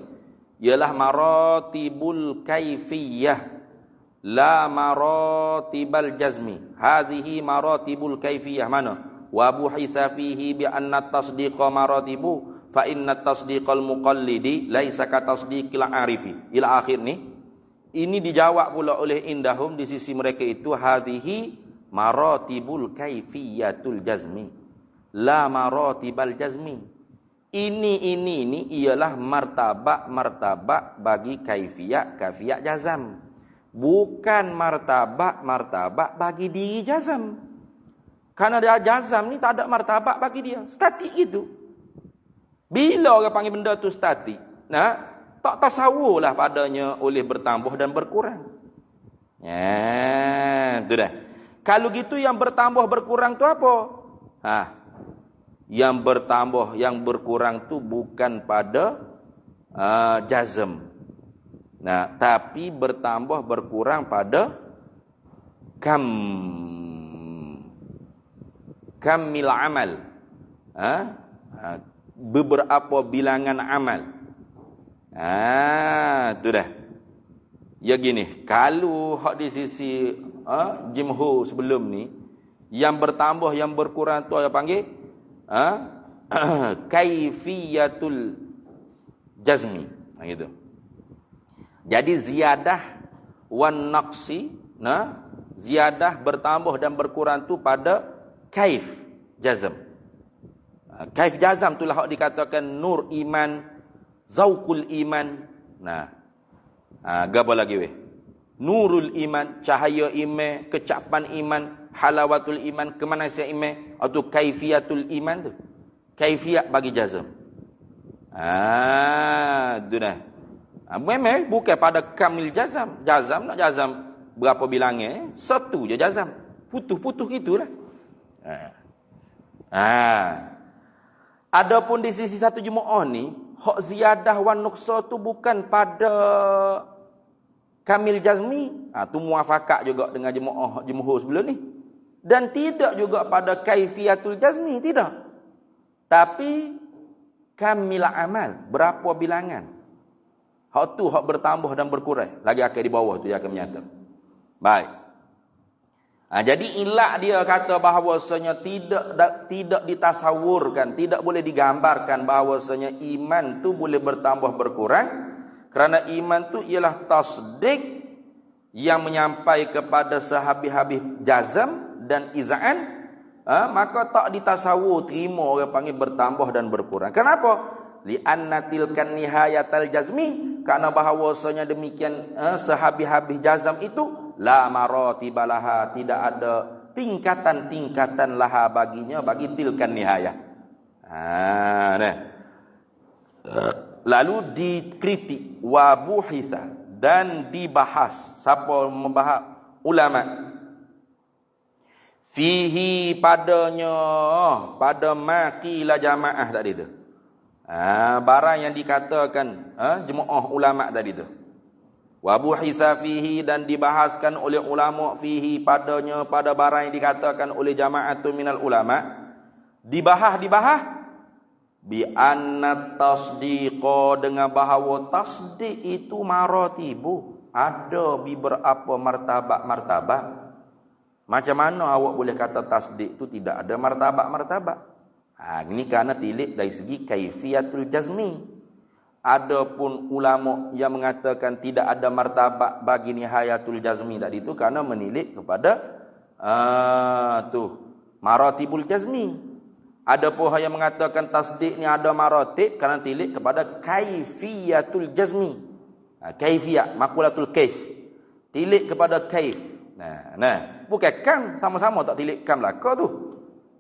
ialah maratibul kaifiyah la maratibal jazmi. Hadhihi maratibul kaifiyah, mana wa buhitsa fihi bi anna tasdiqa maratibu fa inna tasdiqal muqallidi laisa ka tasdiqil arifi ila akhir ni. Ini dijawab pula oleh indahum, di sisi mereka itu hadhihi maratibul kaifiyatul jazmi la maratibal jazmi. Ini ialah martabak bagi kaifiyat jazam, bukan martabak bagi diri jazam. Karena dia jazam ni tak ada martabak bagi dia, statik itu. Bila orang panggil benda tu statik, tak tasawurlah padanya oleh bertambah dan berkurang. Tu dah. Kalau gitu yang bertambah berkurang tu apa? Yang bertambah yang berkurang tu bukan pada jazm. Tapi bertambah berkurang pada kamil amal. Beberapa bilangan amal. Tu dah. Ya gini, kalau hak di sisi jumhur sebelum ni, yang bertambah yang berkurang tu apa panggil? Kaifiyatul jazmi. Gitu. Jadi ziyadah wan naqsi, ziyadah bertambah dan berkurang tu pada kaif jazm. Kaif jazam itulah hak dikatakan nur iman, zauqul iman. Gapa lagi weh? Nurul iman, cahaya iman, kecapan iman, halawatul iman, kemanasan iman, atau kaifiyatul iman tu. Kaifiyat bagi jazm. Tu dah. Memang bukan pada kamil jazam. Jazam nak jazam berapa bilangnya? Satu je jazam. Putus-putus gitulah. Adapun di sisi satu jemaah ni, hak ziyadah wan nuqsa tu bukan pada kamil jazmi. Tu muafakat juga dengan jemaah sebelum ni. Dan tidak juga pada kaifiyatul jazmi, tidak. Tapi kamil amal, berapa bilangan. Hak tu hak bertambah dan berkurang. Lagi akan di bawah tu dia akan menyata. Baik. Jadi ilah dia kata bahawasanya tidak ditasawurkan, tidak boleh digambarkan bahawasanya iman tu boleh bertambah berkurang, kerana iman tu ialah tasdik yang menyampai kepada sehabis-habis jazam dan izaan, maka tak ditasawur terima orang panggil bertambah dan berkurang. Kenapa? Li'anna tilkan nihayatal jazmi, kerana bahawasanya demikian sehabis-habis jazam itu la maratibalaha, tidak ada tingkatan-tingkatan laha baginya, bagi tilkan nihayah. Lalu dikritik wa buhitha, dan dibahas. Siapa membahas? Ulama. Fihi padanya, pada maqilah jamaah tadi tu. Barang yang dikatakan jemaah ulama tadi tu. Wa buhitsa fihi, dan dibahaskan oleh ulama fihi padanya, pada barang yang dikatakan oleh jama'atun minal ulama, dibahas bi anna tasdiqa, dengan bahawa tasdiq itu maratibu, ada beberapa martabat. Macam mana awak boleh kata tasdiq itu tidak ada martabat? Ini kerana tilik dari segi kaifiyatul jazmi. Adapun ulama yang mengatakan tidak ada martabat bagi nihayatul jazmi tadi itu kerana menilik kepada maratibul jazmi. Adapun yang mengatakan tasdik ni ada maratib kerana tilik kepada kaifiyatul jazmi. Kaifiyah, makulatul kaif. Tilik kepada kaif. Nah, bukan kam, sama-sama tak tilik kam belaka tu.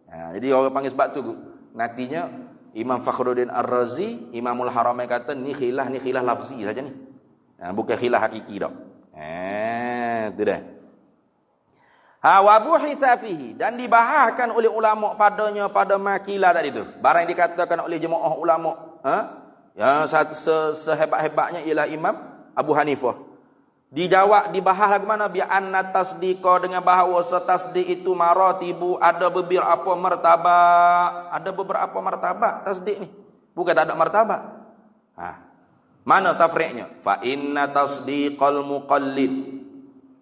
Jadi orang panggil sebab tu nantinya Imam Fakhruddin Ar-Razi, Imamul Haramain kata ni khilaf lafzi saja ni. Bukan khilaf hakiki dah. Itu dah. Wa buhitsa fihi, dan dibahaskan oleh ulama padanya pada makilah tadi tu. Barang yang dikatakan oleh jemaah ulama, yang sehebat-hebatnya ialah Imam Abu Hanifah. Dijawab, dibahas lagu mana? Bi anna tasdiqa, dengan bahawa tasdik itu maratibu, ada beberapa martabat tasdik ni. Bukan tak ada martabat. Mana tafriqnya? Fa inna tasdiqal muqallid.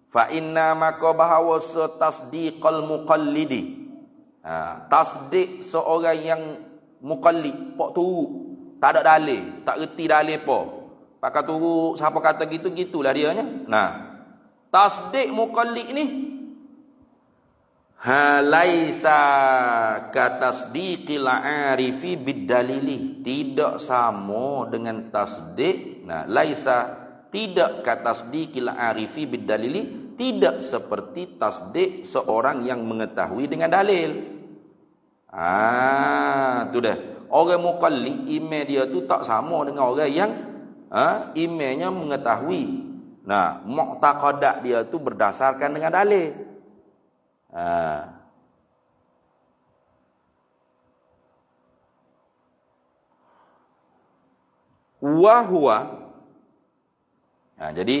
Fa inna, maka bahawa tasdiqal muqallidi. Tasdik seorang yang muqallid, pok turut, tak ada dalil, tak reti dalil apa. Pakai turut, siapa kata gitu, gitulah dianya. Tasdik muqallid ni laisa katasdiqil arifi biddalili, tidak sama dengan tasdik. Laisa, tidak katasdiqil arifi biddalili, tidak seperti tasdik seorang yang mengetahui dengan dalil. Tu dah. Orang muqallid, iman dia tu tak sama dengan orang yang imannya mengetahui. Mu'taqadat dia tu berdasarkan dengan dalil. Wa jadi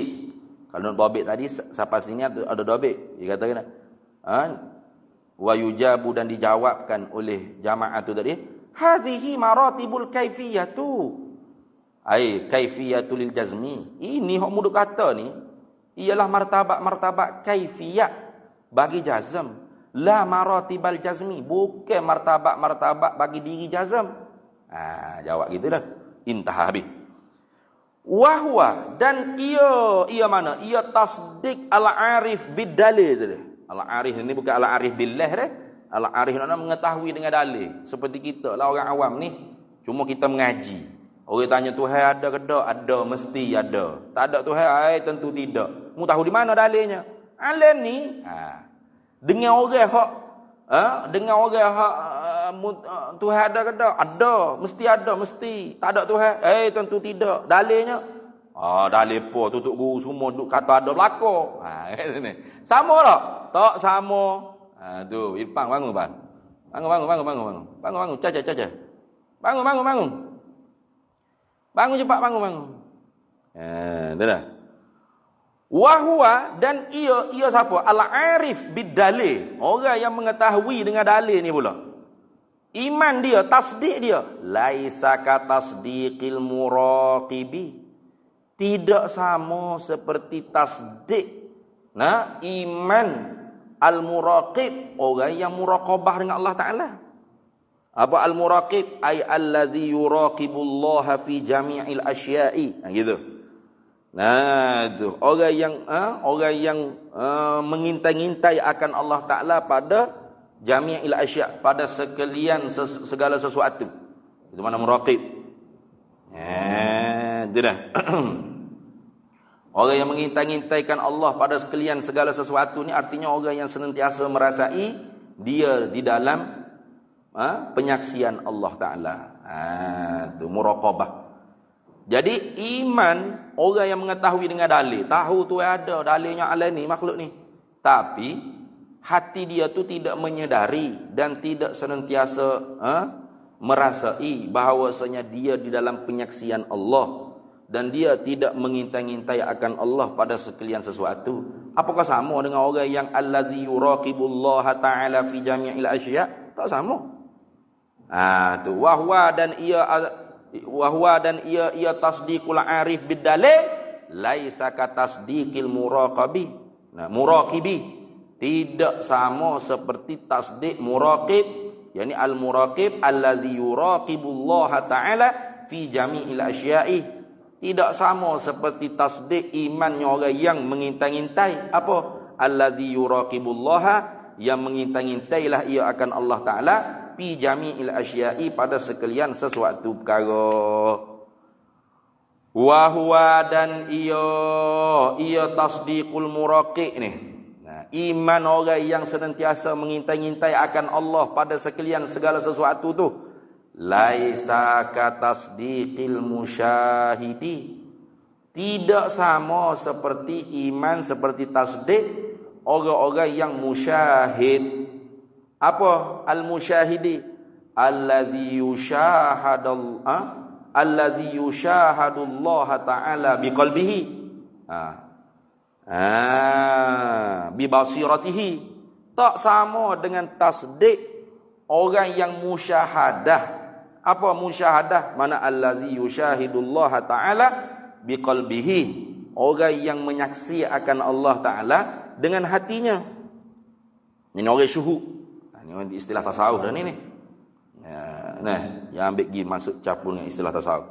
kalau dhabit tadi sampai sini ada dhabit. Dia katakan wa yujabu, dan dijawabkan oleh jamaah tu tadi, hadhihi maratibul kaifiyatu. Kaifiyatul jazmi. Ini hok mudah kata ni ialah martabat kaifiyat bagi jazm. La maratibal jazmi, bukan martabat bagi diri jazm. Jawab gitu dah. Intah habis. Wahwa, dan ia mana? Ia tasdik al-arif bid-dalil tadi. Al-arif ini bukan al-arif billah dah. Al-arif maknanya mengetahui dengan dalil. Seperti kita lah orang awam ni, cuma kita mengaji. Orang tanya Tuhan ada ke tak? Ada, mesti ada. Tak ada Tuhan, tentu tidak. Mu tahu di mana dalilnya? Alim ni dengan orang hak Tuhan ada ke tak? Ada, mesti ada, mesti. Tak ada Tuhan, tentu tidak. Dalilnya dalil apa? Tutup guru semua duk kata ada belaka. Sama tak? Tak sama. Tu, Irfan bangun bang. Bangun. Caca. Bangun. Bangun cepat, bangun. Dah. Wahwa, dan ia siapa? Al-arif bid-dalil. Orang yang mengetahui dengan dalil ni pula. Iman dia, tasdik dia. Laisa ka tasdiqil muraqibi. Tidak sama seperti tasdik. Iman al-muraqib, orang yang muraqabah dengan Allah Ta'ala. Apa al-muraqib? Ay allazi yuraqibullaha fi jami'il asya'i. Gitu. Tu orang yang mengintai-ngintai akan Allah Taala pada jami'il asya', pada sekalian segala sesuatu. Itu mana muraqib. Itu dah. Orang yang mengintai-ngintaikan Allah pada sekalian segala sesuatu ni artinya orang yang senantiasa merasai dia di dalam penyaksian Allah Ta'ala. Itu muraqabah. Jadi iman, orang yang mengetahui dengan dalil, tahu tu ada dalilnya alam ni, makhluk ni, tapi hati dia tu tidak menyedari dan tidak senantiasa merasai bahawasanya dia di dalam penyaksian Allah dan dia tidak mengintai-intai akan Allah pada sekalian sesuatu. Apakah sama dengan orang yang allazi yuraqibullaha ta'ala fi jami'il asya'? Tak sama. Tu wahwa dan ia tasdiqul arif bidalil laisa ka tasdiqil muraqabi. Muraqibi tidak sama seperti tasdik muraqib, yakni al-muraqib allazi yuraqibullaha ta'ala fi jami'il asya'i. Tidak sama seperti tasdik imannya orang yang mengintai-intai apa? Allazi yuraqibullaha, yang mengintai-intailah ia akan Allah Ta'ala fi jami'il asya'i, pada sekalian sesuatu perkara. Wa huwa dan ia tasdiqul muraqib ni. Iman orang yang senantiasa mengintai-intai akan Allah pada sekalian segala sesuatu tu, laisa ka tasdiqil musyahidi, tidak sama seperti iman, seperti tasdik orang-orang yang musyahid. Apa al-musyahidi? Allazi yushahadullah ta'ala biqalbihi, bibasiratihi. Tak sama dengan tasdik orang yang musyahadah. Apa musyahadah? Mana allazi yushahidullah ta'ala biqalbihi, orang yang menyaksi akan Allah Ta'ala dengan hatinya. Ini orang syuhud. Ini istilah tasawuf dah ni. Yang ambil pergi masuk campur dengan istilah tasawuf.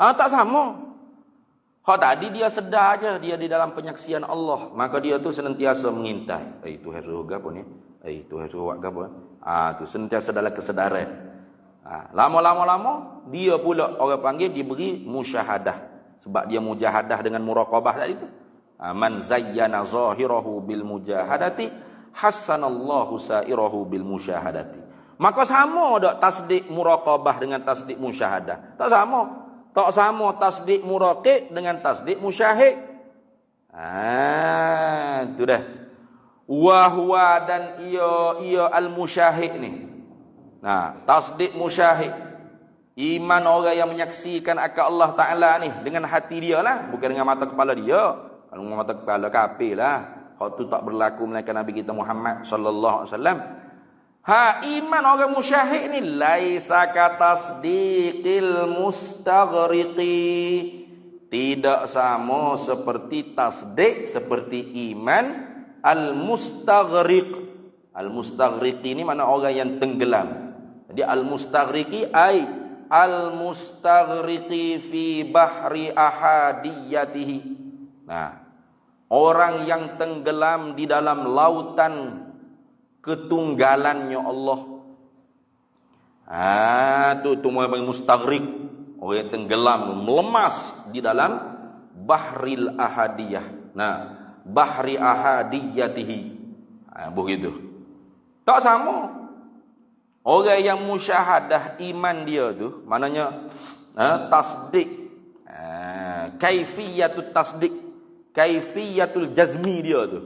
Tak sama. Hak tadi dia sedar aja dia di dalam penyaksian Allah, maka dia tu senantiasa mengintai. Tuhan suruh apa ni? Tuhan suruh buat apa? Tu senantiasa dalam kesedaran. Lama-lama dia pula orang panggil diberi musyahadah, sebab dia mujahadah dengan muraqabah tadi tu. Man zayyana zahirahu bil mujahadati hasanallahu sairahu bil musyahadati. Maka sama tak tasdik muraqabah dengan tasdik musyahadah? Tak sama. Tak sama tasdik muraqib dengan tasdik musyahid. Itu dah. Wa huwa dan ia al-musyahid ni. Tasdik musyahid, iman orang yang menyaksikan akan Allah Ta'ala ni dengan hati dia lah, bukan dengan mata kepala dia. Kalau dengan mata kepala kafir lah. Hak tu tak berlaku melainkan Nabi kita Muhammad sallallahu alaihi wasallam. Iman orang musyahid ni laisa ka tasdiqil mustaghriqi, tidak sama seperti tasdik, seperti iman al-mustaghriq. Al-mustaghriqi ni mana orang yang tenggelam. Jadi al-mustaghriqi ay al-mustaghriqi fi bahri ahadiyatihi. Orang yang tenggelam di dalam lautan ketunggalannya Allah. Tu mustaghriq, orang yang tenggelam, melemas di dalam bahril ahadiyah. Bahri ahadiyatihi. Begitu. Tak sama. Orang yang musyahadah iman dia tu, maknanya tasdik, kaifiyatut tasdik, kaifiyatul jazmi dia tu.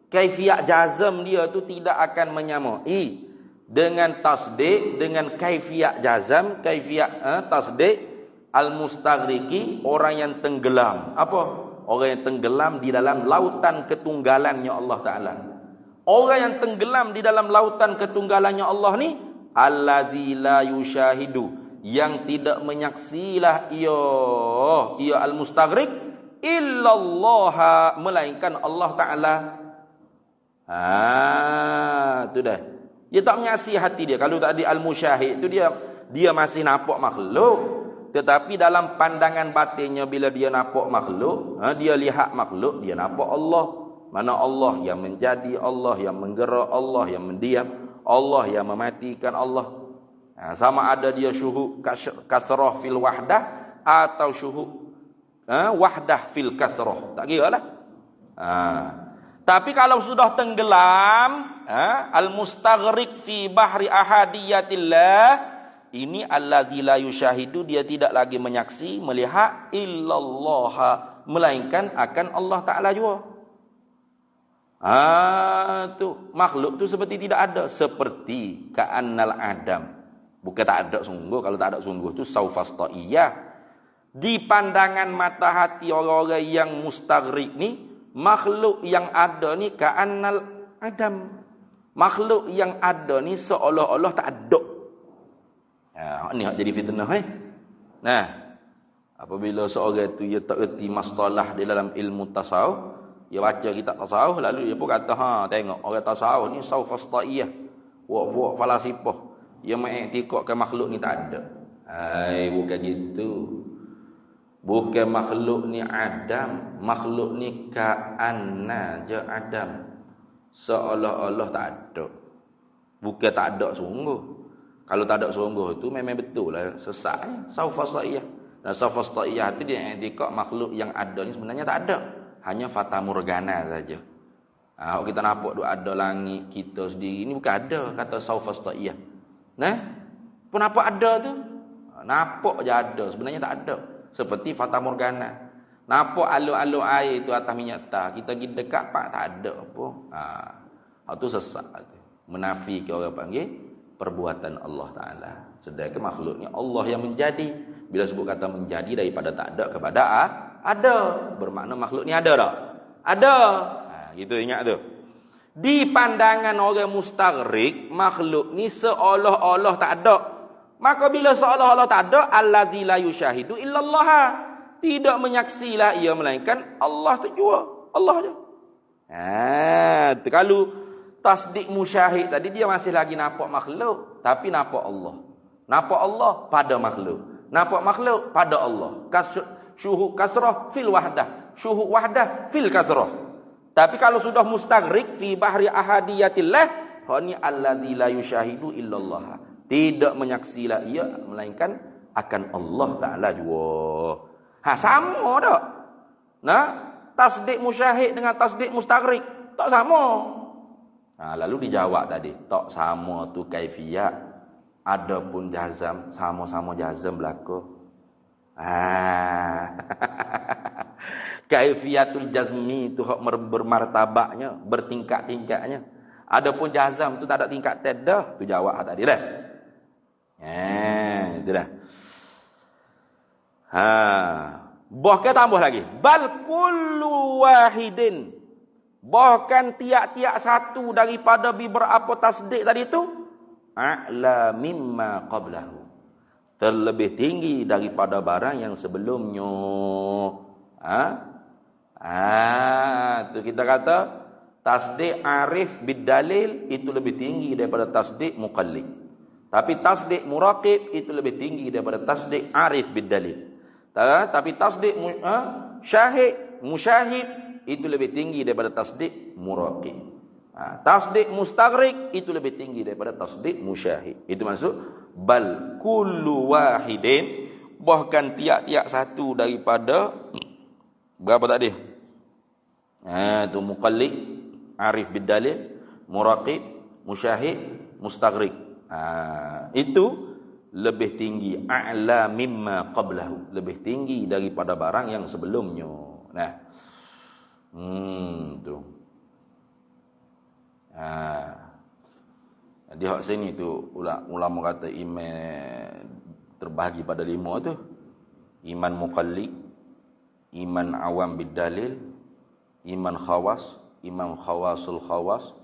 Kaifiyat jazm dia tu tidak akan menyamai dengan tasdik, dengan kaifiyat jazm, kaifiyat tasdik al-mustaghriqi, orang yang tenggelam. Apa? Orang yang tenggelam di dalam lautan ketunggalannya Allah Ta'ala. Orang yang tenggelam di dalam lautan ketunggalannya Allah ni, allazi la yushahidu, yang tidak menyaksilah ia al-mustaghriq illallah, melainkan Allah Ta'ala. Tu dah. Dia tak menyaksi hati dia. Kalau tadi al-musyahid tu dia masih nampak makhluk, tetapi dalam pandangan batinnya bila dia nampak makhluk, dia lihat makhluk, dia nampak Allah. Mana Allah yang menjadi, Allah yang menggerak, Allah yang mendiam, Allah yang mematikan, Allah. Sama ada dia syuhud kasrah fil wahdah atau syuhud wahdah fil kasrah, tak kira lah. Tapi kalau sudah tenggelam, al-mustaghriq fi bahri ahadiyatillah, ini allazi la yushahidu, dia tidak lagi menyaksi, melihat illallah, melainkan akan Allah Ta'ala juga. Tu makhluk tu seperti tidak ada, seperti ka'annal adam. Bukan tak ada sungguh. Kalau tak ada sungguh tu saufasta'iyah. Di pandangan mata hati orang-orang yang mustaghrib ni, makhluk yang ada ni ka'annal adam. Makhluk yang ada ni seolah-olah tak ada. Ni jadi fitnah Nah, apabila seorang tu dia tak erti masalah di dalam ilmu tasawuf, dia baca kitab tasawuf lalu dia pun kata, tengok orang tasawuf ni saufasta'iyah. Buat falasifah. Dia mengiktikadkan makhluk ni tak ada. Bukan gitu. Bukan makhluk ni adam, makhluk ni ka'anna je adam. Seolah-olah tak ada. Bukan tak ada sungguh. Kalau tak ada sungguh tu memang betul lah sesat. Saufasta'iyah. Dan saufasta'iyah tu dia i'tikad makhluk yang ada ni sebenarnya tak ada. Hanya fata morgana saja. Kalau kita nampak tu ada langit kita sendiri ni bukan ada kata saufasta'iyah. Nah, kenapa ada tu? Nampak je ada, sebenarnya tak ada. Seperti fata morgana. Nampak alur-alur air tu atas minyak tah, kita pergi dekat pak tak ada apa. Itu sesat. Menafikan orang panggil perbuatan Allah Taala. Sedangkan makhluknya Allah yang menjadi. Bila sebut kata menjadi daripada tak ada kepada ada, bermakna makhluk ni ada tak? Ada. Gitu ingat tu. Di pandangan orang mustaghrib, makhluk ni seolah-olah tak ada. Maka bila seolah-olah tak ada, allazi la yushahidu illallah. Tidak menyaksilah ia melainkan Allah tu jua. Allah je. Kalau tasdik musyahid tadi dia masih lagi nampak makhluk, tapi nampak Allah. Nampak Allah pada makhluk. Nampak makhluk pada Allah. Syuhud kasrah fil wahdah. Syuhud wahdah fil kasrah. Tapi kalau sudah mustaghrib fi bahri ahadiyatillah, ni allazi la yushahidu illallah. Tidak menyaksilah ia melainkan akan Allah Taala jua. Sama tak? Nah, tasdik musyahid dengan tasdik mustaghrib tak sama. Lalu dijawab tadi, tak sama tu kaifiyat. Adapun jazam, sama-sama jazam berlaku. Kaifiyatul jazmi tu hak bermartabaknya, bertingkat-tingkatnya. Adapun jazam tu tak ada tingkat dah. Tu jawab tadi dah. Itu dah. Bahkan tambah lagi. Bal kullu wahidin. Bahkan tiap-tiap satu daripada beberapa tasdik tadi itu a'la mimma qablahu. Terlebih tinggi daripada barang yang sebelumnya. Tu kita kata tasdik arif bidalil itu lebih tinggi daripada tasdik muqallid. Tapi tasdik muraqib itu lebih tinggi daripada tasdik arif bidalil. Tapi tasdik musyahid itu lebih tinggi daripada tasdik muraqib. Tasdik mustaghrib itu lebih tinggi daripada tasdik musyahid. Itu maksud bal kullu wahidin, bahkan tiap-tiap satu daripada berapa tadi? Tu muqallid, arif bidalil, muraqib, musyahid, mustaghrib. Itu lebih tinggi a'la mimma qablahu, lebih tinggi daripada barang yang sebelumnya. Nah. Tu. Di hak sini tu ulama kata iman terbahagi pada 5 tu. Iman muqallid, iman awam bidalil, iman khawas, iman khawasul khawas,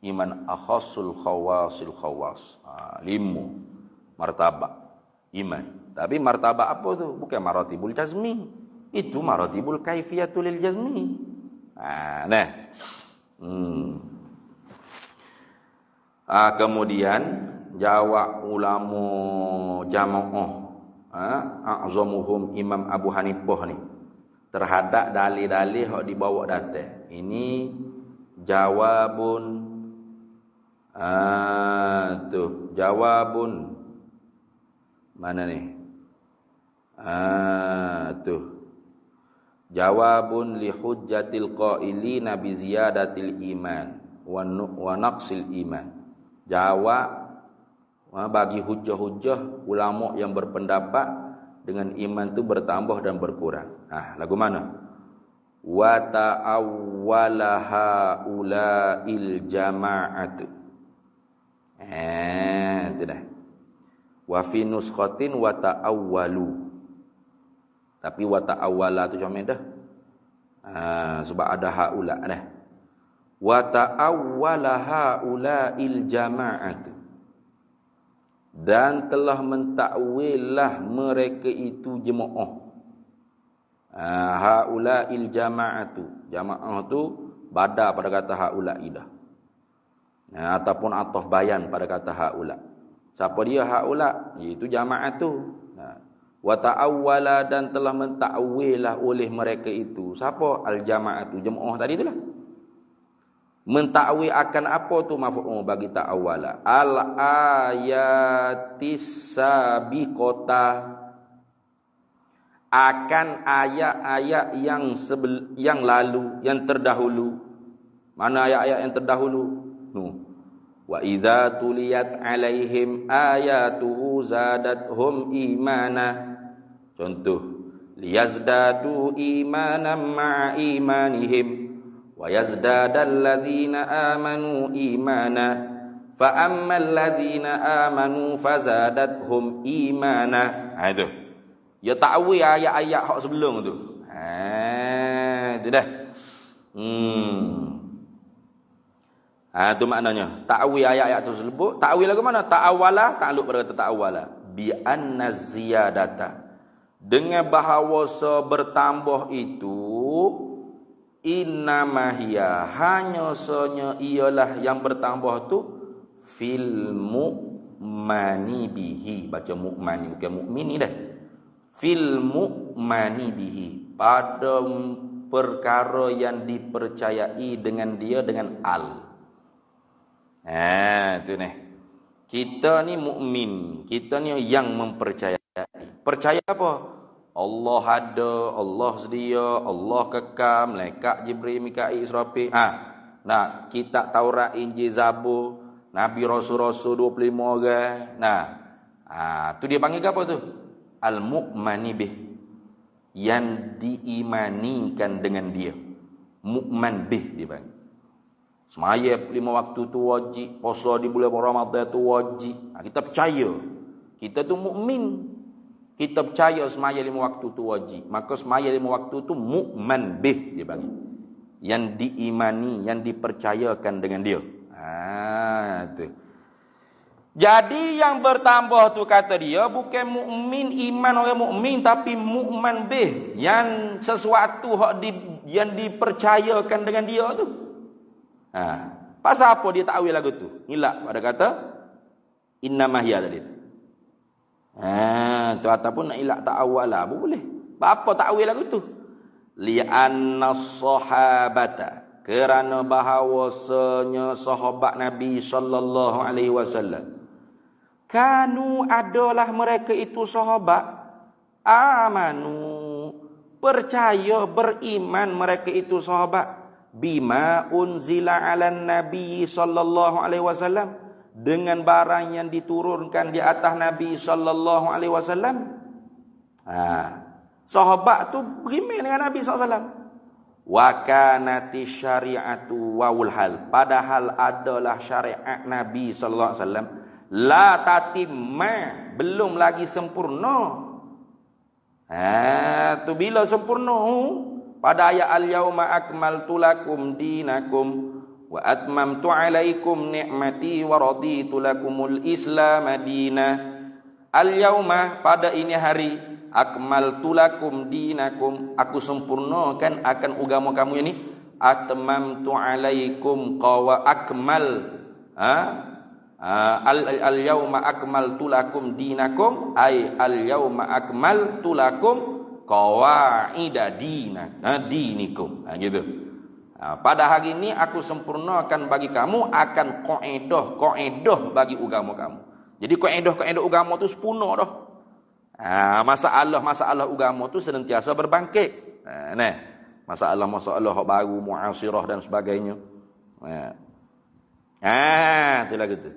iman akhasul khawasil khawas. 5 martabak iman. Tapi martabak apa tu? Bukan maratibul jazmi. Itu maratibul kaifiyatul jazmi. Kemudian jawab ulama jamaah a'zamuhum Imam Abu Hanifah ni terhadap dalil-dalil yang dibawa datang. Ini jawabun jawabun mana ni? Jawabun li hujjatil qailina bi ziyadatil iman wa naqsil iman. Jawab bagi hujah-hujah ulama yang berpendapat dengan iman itu bertambah dan berkurang. Lagu mana? Wa ta'awwalaha ulail jama'atu. Itu dah. Wa fi nuskhatin wa ta'awwalu. Tapi wa ta'awwala tu comel dah. Sebab ada haula dah. Wa ta'awwala haula'il jama'atu. Dan telah mentakwillah mereka itu jemaah. Haula'il jama'atu. Jamaah tu bada pada kata haula'i dah. Ataupun ataf bayan pada kata haula. Siapa dia haula? Iaitu jamaah tu. Wa ta'awwala dan telah mentakwilah oleh mereka itu. Siapa? Al-jama'atu. Jemaah tadi itulah. Mentakwil akan apa tu maf'ul bagi ta'awwala? Al-ayatis sabiqata. Akan ayat-ayat yang lalu, yang terdahulu. Mana ayat-ayat yang terdahulu? Wa idza tuliyat alaihim ayatuhu zadathum imana. Contoh, liyazdadu imanan ma'a imanihim wa yazdadal ladzina amanu imana fa ammal ladzina amanu fazadathum imana. Itu. Ya ta'wil ayat-ayat hak sebelum tu. Itu dah. Itu maknanya. Ta'wil ayat-ayat tersebut. Ta'wil lagu mana? Ta'awwala, takluk pada kata ta'awwala. Bi anna ziyadata. Dengan bahawasa bertambah itu, innamahiyya, hanya sanya ialah yang bertambah tu fil mu'mani bihi. Baca mu'mani, bukan mukmin ni dah. Fil mu'mani bihi. Pada perkara yang dipercayai dengan dia dengan al. Tu ni. Kita ni mukmin, kita ni yang mempercayai. Percaya apa? Allah ada, Allah sedia, Allah kekal, malaikat Jibril, Mikail, Israfil. Nah, kitab Taurat, Injil, Zabur, Nabi Rasul-Rasul 25 orang. Tu dia panggil apa tu? Al-mu'mani bih. Yang diimanikan dengan dia. Mu'man bih dia panggil. Semaya 5 waktu tu wajib, puasa di bulan Ramadan tu wajib. Kita percaya. Kita tu mukmin. Kita percaya semaya 5 waktu tu wajib. Maka semaya 5 waktu tu mu'man bih dia bagi. Yang diimani, yang dipercayakan dengan dia. Tu. Jadi yang bertambah tu kata dia bukan mukmin iman orang mukmin tapi mu'man bih. Yang sesuatu yang dipercayakan dengan dia tu. Pasal apa dia takwil lagu tu? Hilak pada kata innamahiyya tadi. Tu ataupun nak ilak ta'awwala pun boleh. Apa takwil lagu tu? Li'anna sahabata, kerana bahawasanya sahabat Nabi sallallahu alaihi wasallam kanu adalah mereka itu sahabat amanu, percaya beriman mereka itu sahabat bima unzila 'alan nabi sallallahu alaihi wasallam, dengan barang yang diturunkan di atas Nabi sallallahu alaihi wasallam. Sahabat tu beriman dengan Nabi sallallahu alaihi wasallam. Wa kanati syari'atu wawul hal, padahal adalah syariat Nabi sallallahu alaihi wasallam la tatimma, belum lagi sempurna. Tu bila sempurna? Pada ayat al-yauma akmaltu lakum dinakum wa atmamtu alaikum ni'mati wa raditu lakumul islam madina. Al-yauma, pada ini hari, akmaltu lakum dinakum, aku sempurnakan akan agama kamu ini. Atmamtu alaikum qawa akmal. Al-yauma akmaltu lakum dinakum, ay al-yauma akmaltu lakum qawaida dinikum. Gitu. Pada hari ini aku sempurnakan bagi kamu akan kaedah bagi agama kamu. Jadi kaedah agama tu sempurna dah. Masalah agama tu senantiasa berbangkit. Masalah hak baru, muasirah dan sebagainya. Itulah gitu.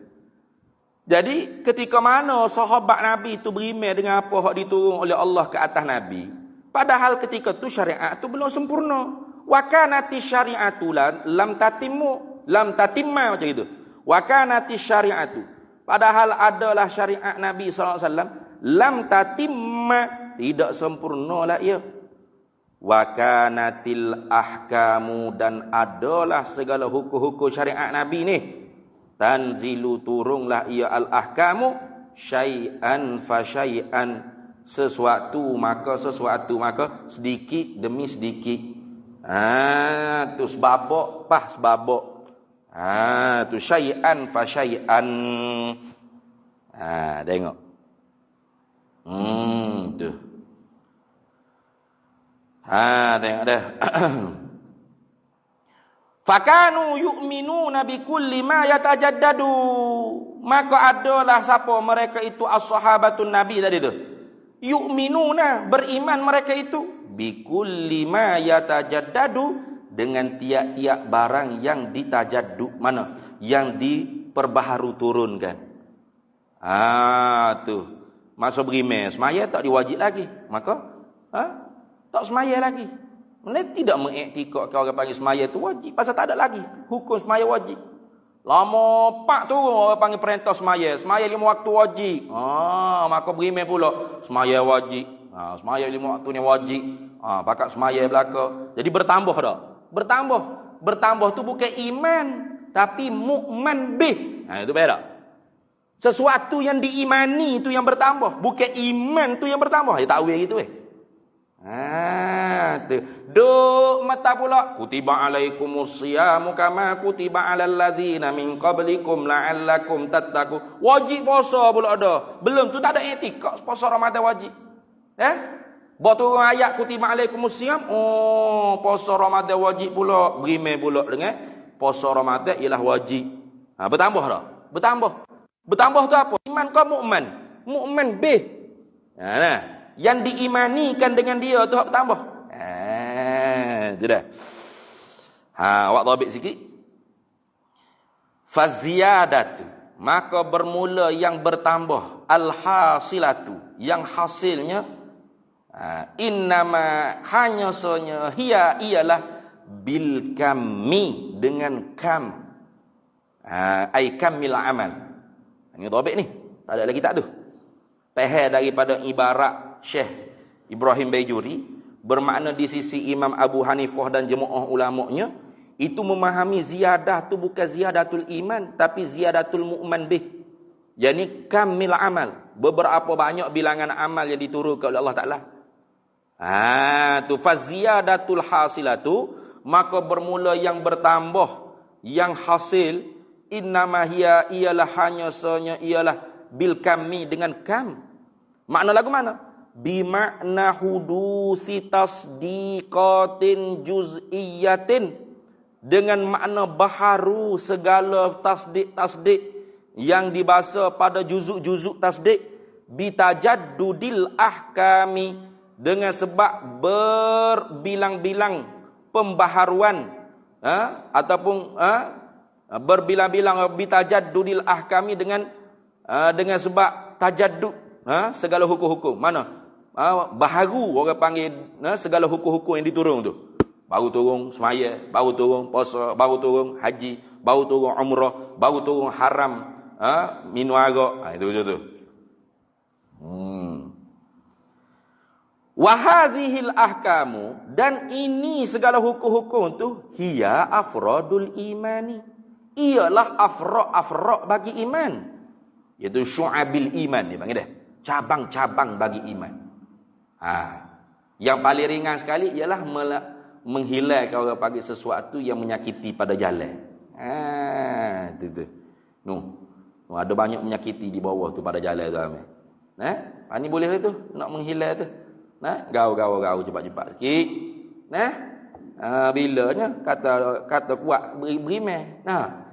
Jadi ketika mana sahabat Nabi itu beriman dengan apa hak diturun oleh Allah ke atas Nabi, padahal ketika tu syariat tu belum sempurna. Wa kanati syari'atu lam tatimma macam itu. Wa kanati syari'atu, Padahal adalah syariat Nabi SAW. Lam tatimma, tidak sempurnalah ia. Wa kanatil ahkamu, dan adalah segala hukum-hukum syariat Nabi ni. Tanzilu, turunglah ia al-ahkamu syai'an fa syai'an, sesuatu maka sedikit demi sedikit. Tu sebabok pas sebabok. Tu syai'an fa syai'an. Tengok. Tu. Tengok dah. Fakanu yu'minuna bikulli ma yatajaddadu. Maka adalah siapa mereka itu as-sahabatun Nabi tadi tu. Yu'minuna, beriman mereka itu bikulli ma yatajaddadu, dengan tiap-tiap barang yang ditajaddu, mana yang diperbaharu turunkan. Tu masa beriman semaya tak diwajib lagi, maka tak semaya lagi. Mereka tidak mengiktikadkan orang panggil semaya tu wajib, pasal tak ada lagi hukum semaya wajib. Lama pak tu orang panggil perintah semaya 5 waktu wajib. Maka beriman pula semaya wajib. Semaya 5 waktu ni wajib. Pakat semaya belaka. Jadi bertambah dah. Bertambah tu bukan iman, tapi mukman bih. Itu beda. Sesuatu yang diimani itu yang bertambah, bukan iman tu yang bertambah. Takwil gitu tu. Duk mata pula kutiba alaikumus siyamu kama kutiba alal ladzina min qablikum la'allakum tattaqun. Wajib puasa pula ada. Belum tu tak ada etika puasa Ramadan wajib. Bawa turun ayat kutiba alaikumus siyam. Puasa Ramadan wajib pula, beriman pula dengan puasa Ramadan ialah wajib. Bertambah dah. Bertambah tu apa? Iman kau mukmin. Mukmin bih. Yang diimanikan dengan dia tu bertambah. Tu dah. Awak tabik sikit. Faziyadatu, maka bermula yang bertambah, alhasilatu, yang hasilnya, innama, hanya sonya, hiya, ialah bil kammi, dengan kam, ay kamil amal. Ini tabik ni, tak ada lagi tak tu. Pehel daripada ibarat Syekh Ibrahim Baijuri, bermakna di sisi Imam Abu Hanifah dan jemaah ulama'nya, itu memahami ziyadah tu bukan ziyadatul iman, tapi ziyadatul mu'man bih. Yani kamil amal, beberapa banyak bilangan amal yang diturunkan oleh Allah Ta'ala. Tu faziyadatul hasilatu, maka bermula yang bertambah, yang hasil, innama hiya, ialah hanya sanya, ialah bil kammi, dengan kam. Makna lagu mana? Bimakna hudusi tasdiqatin juz'iyatin, dengan makna baharu segala tasdik-tasdik yang dibahasa pada juzuk-juzuk tasdik, bitajaddudil ahkami, dengan sebab berbilang-bilang pembaharuan, ataupun berbilang-bilang bitajaddudil ahkami, dengan sebab tajaddud, segala hukum-hukum. Mana? Baharu orang panggil segala hukum-hukum yang diturun tu. Baru turun semaya, baru turun puasa, baru turun haji, baru turun umrah, baru turun haram, minum arak. Itu tu. Wa hadhil ahkamu, dan ini segala hukum-hukum tu, hiya afradul imani, ialah afra' bagi iman. Iaitu syu'abil iman dia panggil dah. Cabang-cabang bagi iman. Yang paling ringan sekali ialah menghilangkan orang panggil sesuatu yang menyakiti pada jalan. Tu. Ada banyak menyakiti di bawah tu pada jalan tu amai. Ni boleh tu nak menghilang tu. Gau cepat-cepat sikit. Bilanya kata kuat beriman.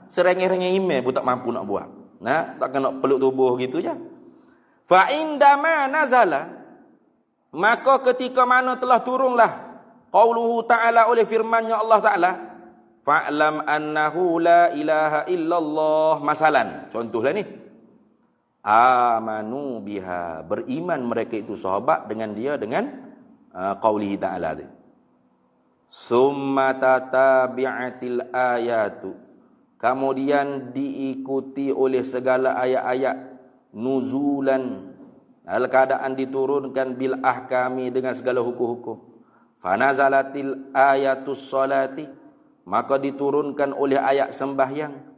Serengeh-rengeh iman pun tak mampu nak buat. Tak kena peluk tubuh gitu je. Fa indama nazala, maka ketika mana telah turunlah qauluhu ta'ala, oleh firman-Nya Allah Ta'ala, fa'lam annahu la ilaha illallah, masalan, contohlah ni, amanu biha, beriman mereka itu sahabat dengan dia, dengan qaulihi ta'ala. Summa tatabi'atil ayatu, kemudian diikuti oleh segala ayat-ayat nuzulan, dalam keadaan diturunkan bil ahkami dengan segala hukum-hukum. Fanazalatil ayatus salati, maka diturunkan oleh ayat sembahyang.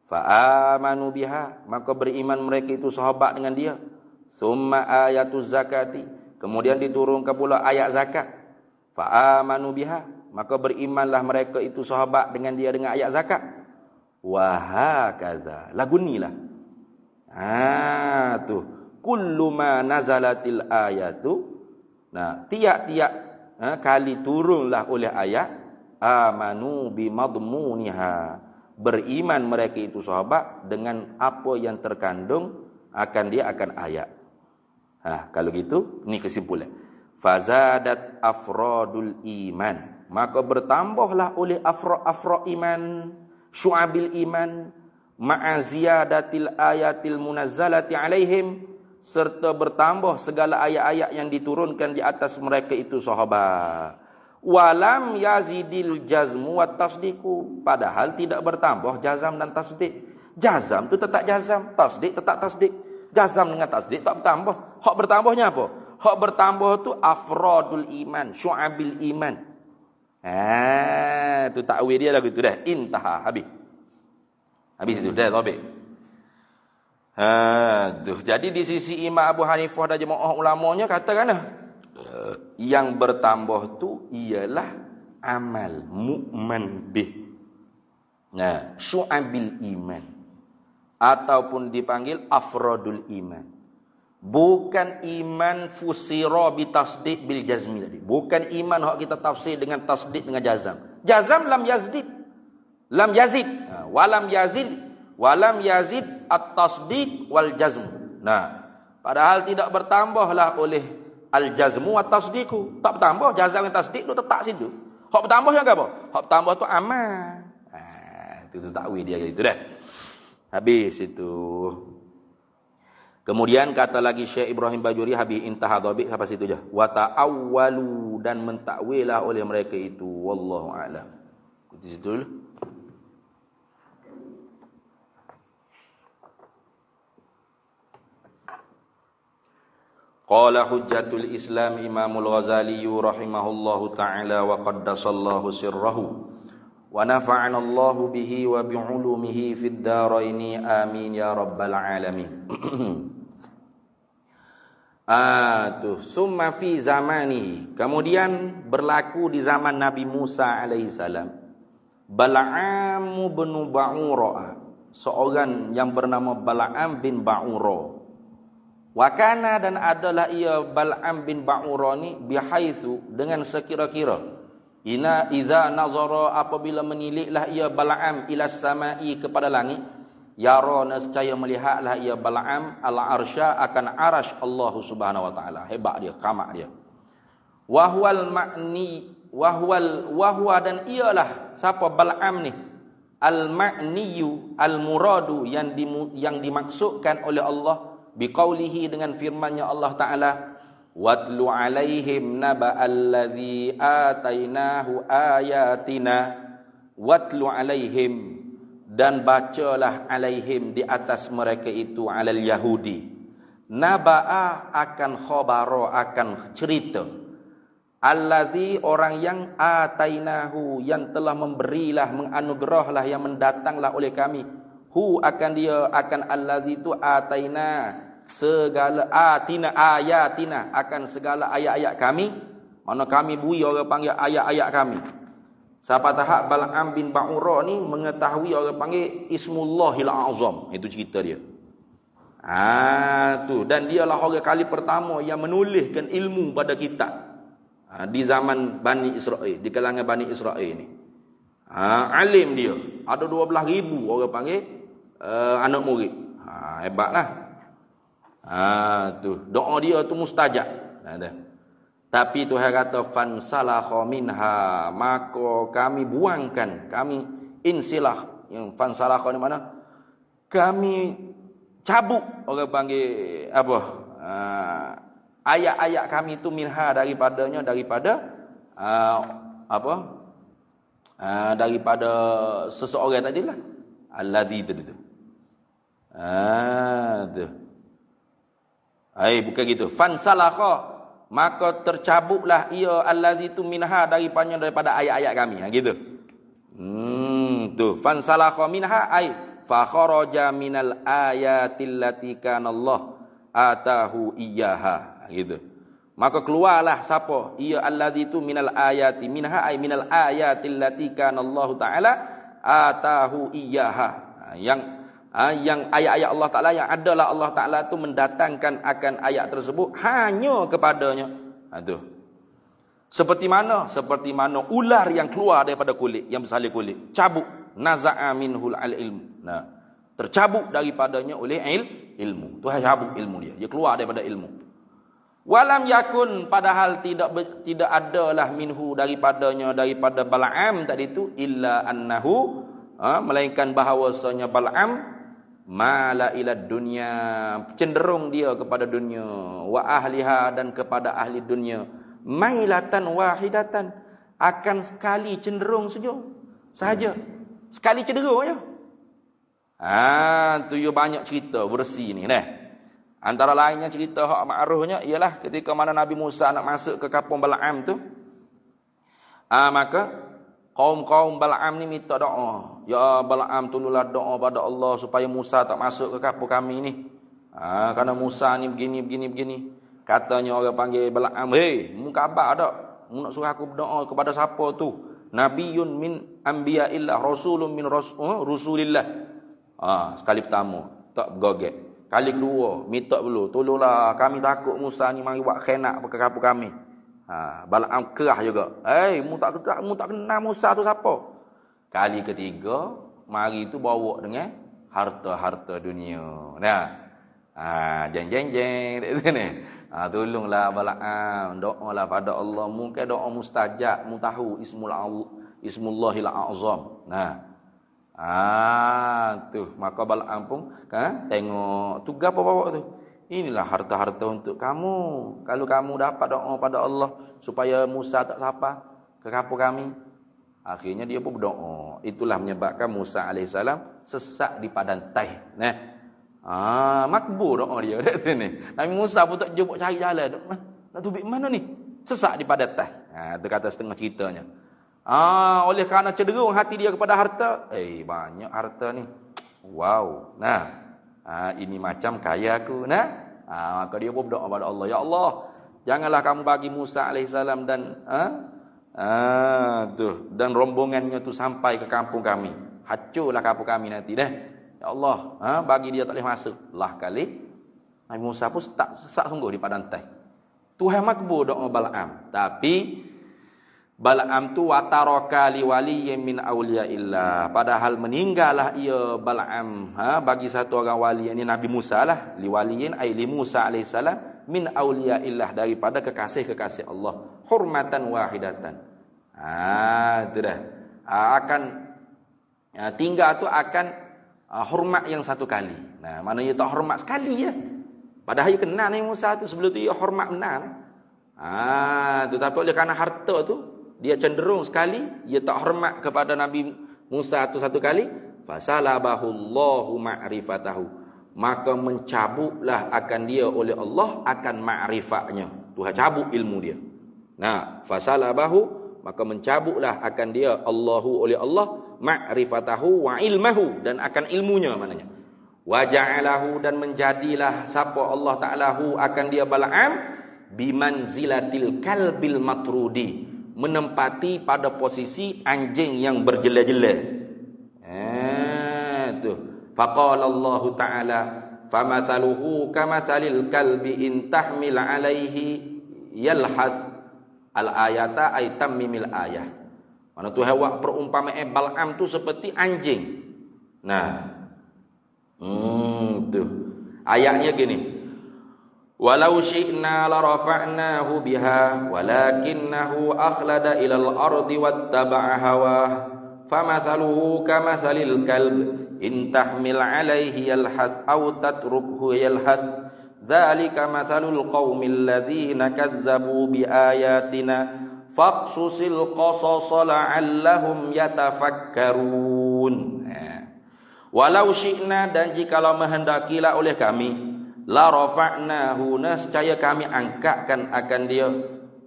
Fa'amanu biha, maka beriman mereka itu sahabat dengan dia. Summa ayatuz zakati, kemudian diturunkan pula ayat zakat. Fa'amanu biha, maka berimanlah mereka itu sahabat dengan dia dengan ayat zakat. Wa hakaza, lagu ni lah. Tu kullu ma nazalatil ayatu. Nah, tiap-tiap kali turunlah oleh ayat, amanu bimadmuniha, beriman mereka itu sahabat dengan apa yang terkandung akan ayat. Kalau gitu, ni kesimpulan. Fazadat afradul iman, maka bertambahlah oleh afra iman, syu'abil iman, ma'aziyadatil ayatil munazzalati alaihim, serta bertambah segala ayat-ayat yang diturunkan di atas mereka itu sahabat. Walam yazidil jazmu wat tasdiqu, padahal tidak bertambah jazam dan tasdik. Jazam tu tetap jazam, tasdik tetap tasdik. Jazam dengan tasdik tak bertambah. Hak bertambahnya apa? Hak bertambah tu afradul iman, syu'abil iman. Tu takwil dia lagu tu dah. Intaha, habis. Habis itu dah topik. Jadi di sisi Imam Abu Hanifah dan jemaah ulamanya katakan yang bertambah tu ialah amal mu'man bih. Syu'abil iman, ataupun dipanggil afradul iman. Bukan iman fusira bi tasdiq bil jazmi tadi. Bukan iman hak kita tafsir dengan tasdiq dengan jazam. Jazam lam yazdid. Lam yazid. Walam yazid at-tasdiq wal jazm. Padahal tidak bertambahlah oleh al-jazmu at-tasdiqu. Tak bertambah, jazam dan tasdiq tu tetap situ. Hak bertambah yang apa? Hak bertambah tu amal. Itu takwil dia gitu dah. Habis itu. Kemudian kata lagi Syekh Ibrahim Bajuri, habis intaha dhabit sampai situ je. Wa ta'awwalu, dan mentakwilah oleh mereka itu, wallahu a'lam. Di situ dulu. Qala hujjatul Islam Imamul Ghazali rahimahullahu ta'ala wa qaddasallahu sirrahu wa nafa'ana Allahu bihi wa bi'ulumihi fid dharaini amin ya rabbal alamin. Summa fi zamani, kemudian berlaku di zaman Nabi Musa alaihissalam, Bal'am bin Ba'ura, seorang yang bernama Bal'am bin Ba'ura. Wakana, dan adalah ia Bal'am bin Ba'ura ni bihaitsu, dengan sekira-kira, idza nazara, apabila menilihlah ia Bal'am ila samai, kepada langit, yara, nescaya melihatlah ia Bal'am al-arsya, akan arash Allah Subhanahu wa taala. Hebat dia, kamak dia. Wahwal ma'ni, wahwa, dan ialah siapa Bal'am ni, al-ma'niyu al-muradu, yang dimaksudkan oleh Allah biqaulihi, dengan firman-Nya Allah taala, watlu alaihim naba'alladzi atainahu ayatina. Watlu alaihim, dan bacalah alaihim, di atas mereka itu, alal Yahudi, naba'a, akan khabara, akan cerita, alladzi, orang yang, atainahu, yang telah memberilah, menganugerahlah, yang mendatanglah oleh kami, akan dia, akan alladzi itu, ataina, segala, atina ayatina, akan segala ayat-ayat kami. Mana kami bui orang panggil ayat-ayat kami. Siapa tahap Bal'am bin Ba'ura ni mengetahui orang panggil Ismullahil Azam. Itu cerita dia. Dan dialah orang kali pertama yang menuliskan ilmu pada kitab. Di zaman Bani Israel, di kalangan Bani Israel ni. Alim dia. Ada 12,000 orang panggil anak murid. Hebatlah. Doa dia tu mustajab. Tapi Tuhan kata fansalakha minha, maka kami buangkan, kami insilah. Yang fansalakha ni mana? Kami cabut, orang panggil apa? Ayat-ayat kami tu minha, daripadanya, daripada daripada seseorang tadilah. Alladzi tu. Tu. Bukan gitu. Fansalakha, maka tercabutlah ia allazi tu minha daripada ayat-ayat kami. Gitu. Tu fansalakha minha fa kharaja minal ayatil lati kana Allah atahu iyyaha. Gitu. Maka keluarlah siapa? Ia allazi tu minal ayati minha minal ayatil lati kana Allah taala atahu iyyaha. Yang ayat-ayat Allah Ta'ala yang adalah Allah Ta'ala tu mendatangkan akan ayat tersebut hanya kepadanya. Seperti mana? Seperti mana ular yang keluar daripada kulit, yang bersalin kulit. Cabut. Naza'a minhul al-ilm. Tercabut daripadanya oleh ilmu. Tuhan cabut ilmu dia. Dia keluar daripada ilmu. Walam yakun, padahal tidak adalah minhu daripada Bal'am tadi itu illa annahu, melainkan bahawasanya Bal'am mala ila dunya, cenderung dia kepada dunia, wa ahliha, dan kepada ahli dunia, mailatan wahidatan, akan sekali cenderung saja. Sekali cenderung aja. Tu banyak cerita versi ni dah. Antara lainnya cerita hak ma'rufnya ialah ketika mana Nabi Musa nak masuk ke kampung Bal'am tu, maka kaum Bal'am ni minta doa. Ya Bal'am, tolonglah doa pada Allah supaya Musa tak masuk ke kampung kami ni. Kerana Musa ni begini. Katanya orang panggil Bal'am, mu khabar tak? Mu nak suruh aku berdoa kepada siapa tu? Nabiyyun min anbiya'illah, rasulun min rusulillah. Sekali pertama, tak bergogek. Kali kedua, minta dulu, tolonglah kami takut Musa ni mari buat khianat ke kampung kami. Bal'am kerah juga. Mu tak kenal Musa tu siapa? Kali ketiga, mari tu bawa dengan harta-harta dunia. Jeng ni. Tolonglah Bal'am, doalah pada Allah. Mungkin doa mustajab, mu tahu Ismullahil A'zam. Tu maka Bal'am pun tengok tu gapo bawa tu. Inilah harta-harta untuk kamu. Kalau kamu dapat doa pada Allah supaya Musa tak sapa ke kampung kami. Akhirnya dia pun berdoa. Itulah menyebabkan Musa alaihissalam sesat di padang Taih. Makbul doa dia kat sini. Nabi Musa pun tak jumpa cari jalan. Nak tubik mana ni? Sesat di padang Taih. Itu kata setengah ceritanya. Oleh kerana cenderung hati dia kepada harta. Banyak harta ni. Wow. Ini macam kaya aku. Maka dia pun berdoa pada Allah. Ya Allah, janganlah kamu bagi Musa alaihissalam dan rombongannya tu sampai ke kampung kami. Hancurlah kampung kami nanti dah. Ya Allah, bagi dia tak boleh masuk. Lah kali Nabi Musa pun sesak sungguh di padang Taih. Tuhan makbul doa Bal'am. Tapi Bal'am tu wataraka liwaliyyin min awliyaillah. Padahal meninggallah ia Bal'am bagi satu orang wali, ini Nabi Musa lah, liwaliyyin ay li Musa alaihissalam min awliyaillah, daripada kekasih-kekasih Allah, hurmatan wahidatan. Itu dah. Tinggal tu akan hormat yang satu kali. Maknanya tak hormat sekali je. Padahal ia kenal Nabi Musa tu, sebelum tu ia hormat benar. Tetapi oleh kerana harta tu, dia cenderung sekali, dia tak hormat kepada Nabi Musa tu satu kali. Fasalabahullahu ma'rifatahu, maka mencabutlah akan dia oleh Allah akan ma'rifatnya. Tuhan cabut ilmu dia. Fasalabahu, maka mencabutlah akan dia Allahu oleh Allah ma'rifatahu wa ilmahu, dan akan ilmunya maknanya. Wa ja'alahu, dan menjadilah siapa Allah Ta'alahu akan dia Bal'am bimanzilatil kalbil matrudi, menempati pada posisi anjing yang berjela-jela. Tu. Faqala Allah Ta'ala, famathaluhu kamathalil kalbi in tahmil alaihi yalhas al-ayata ay tammimil ayah. Mana Tuhan buat perumpamaan Bal'am tu seperti anjing. Tu. Ayatnya gini. Walau syi'na la rafa'nahu biha walakinnahu akhlada ilal ardi wattaba'a hawah famathaluhu kamathalil kalb in tahmil alaihi yalhas aw tatrukhu yalhas dzalika mathalul qaumil ladzina kazzabu biayatina faqsusil qasasa la'allahum yatafakkarun. Walau syi'na, dan jikalau menghendakilah oleh kami, la rafa'nahu, nescaya kami angkatkan akan dia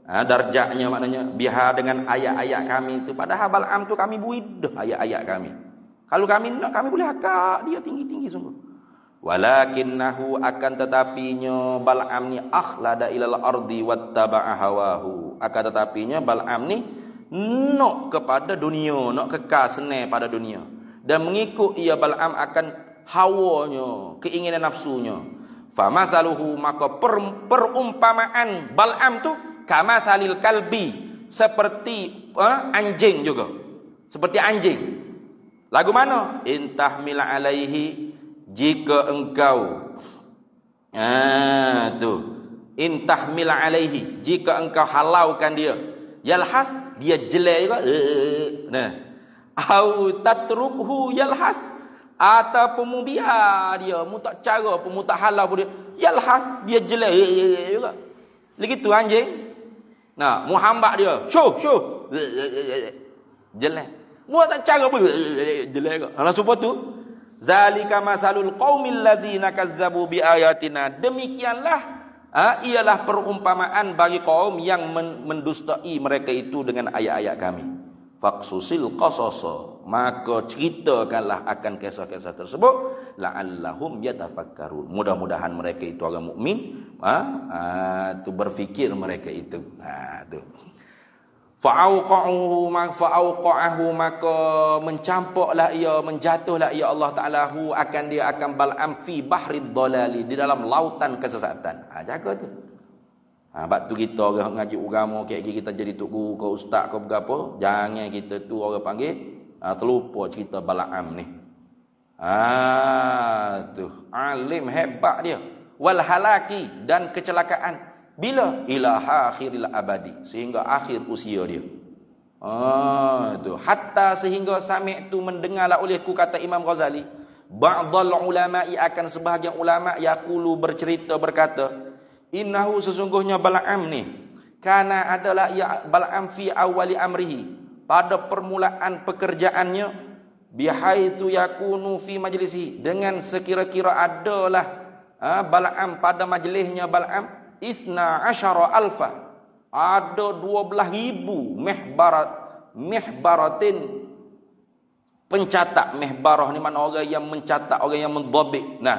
darjatnya, maknanya biha, dengan ayat-ayat kami itu. Padahal Bal'am tu kami buidah ayat-ayat kami. Kalau kami nak, kami boleh angkat dia tinggi-tinggi sungguh. Walakinnahu, akan tetapinya Bal'am ni akhlada ilal ardi wattaba'a hawahu. Akan tetapinya Bal'am ni nak kepada dunia, nak kekal senang pada dunia, dan mengikut ia Bal'am akan hawanya, keinginan nafsunya. Famasaluhu, maka perumpamaan Bal'am tu kama salil kalbi, seperti anjing juga. Seperti anjing. Lagu mana? Intahmil alaihi, jika engkau tu intahmil alaihi, jika engkau halaukan dia, yalhas, dia jelai juga, nah, au tatrukhu yalhas, ataupun mu biar dia, mu tak cara pun, mu tak halau pun dia, yalhas, dia jelai juga. Lagi tu anjing. Nah, mu hambak dia, syuh jelai. Mu tak cara pun jelai juga. Kalau supaya tu, zalika masalul qaumil ladzina kazzabu biayatina, demikianlah ialah perumpamaan bagi kaum yang mendustai mereka itu dengan ayat-ayat kami. Faqsusil qasasa, maka ceritakanlah akan kisah-kisah tersebut, la'allahum yatafakkarun, mudah-mudahan mereka itu orang mukmin tu berfikir mereka itu. Tu fa'auqa'ahu, maka mencampaklah ia, menjatuhlah ia Allah Ta'ala hu, akan dia akan Bal'am fi bahrid dalali, di dalam lautan kesesatan. Jaga tu. Bab tu kita orang ngaji agama, kita jadi tok guru ke ustaz ke berapa, jangan kita tu orang panggil terlupa cerita Bal'am ni. Tu alim hebat dia. Wal halaki, dan kecelakaan. Bila? Ila akhiril abadi, sehingga akhir usia dia. Tu hatta, sehingga sami'tu, mendengarlah olehku, kata Imam Ghazali, ba'dal ulama'i, akan sebahagian ulama, yaqulu, bercerita, berkata, innahu, sesungguhnya Bal'am ni, kana, adalah ya Bal'am fi awali amrihi, pada permulaan pekerjaannya, bihaitsu yakunu fi majlisihi, dengan sekira-kira adalah Bal'am pada majlisnya Bal'am, isna asyara alfa, ada 12,000 mihbaratin, pencatat. Mihbarah ni mana orang yang mencatat, orang yang mendhabit. Nah,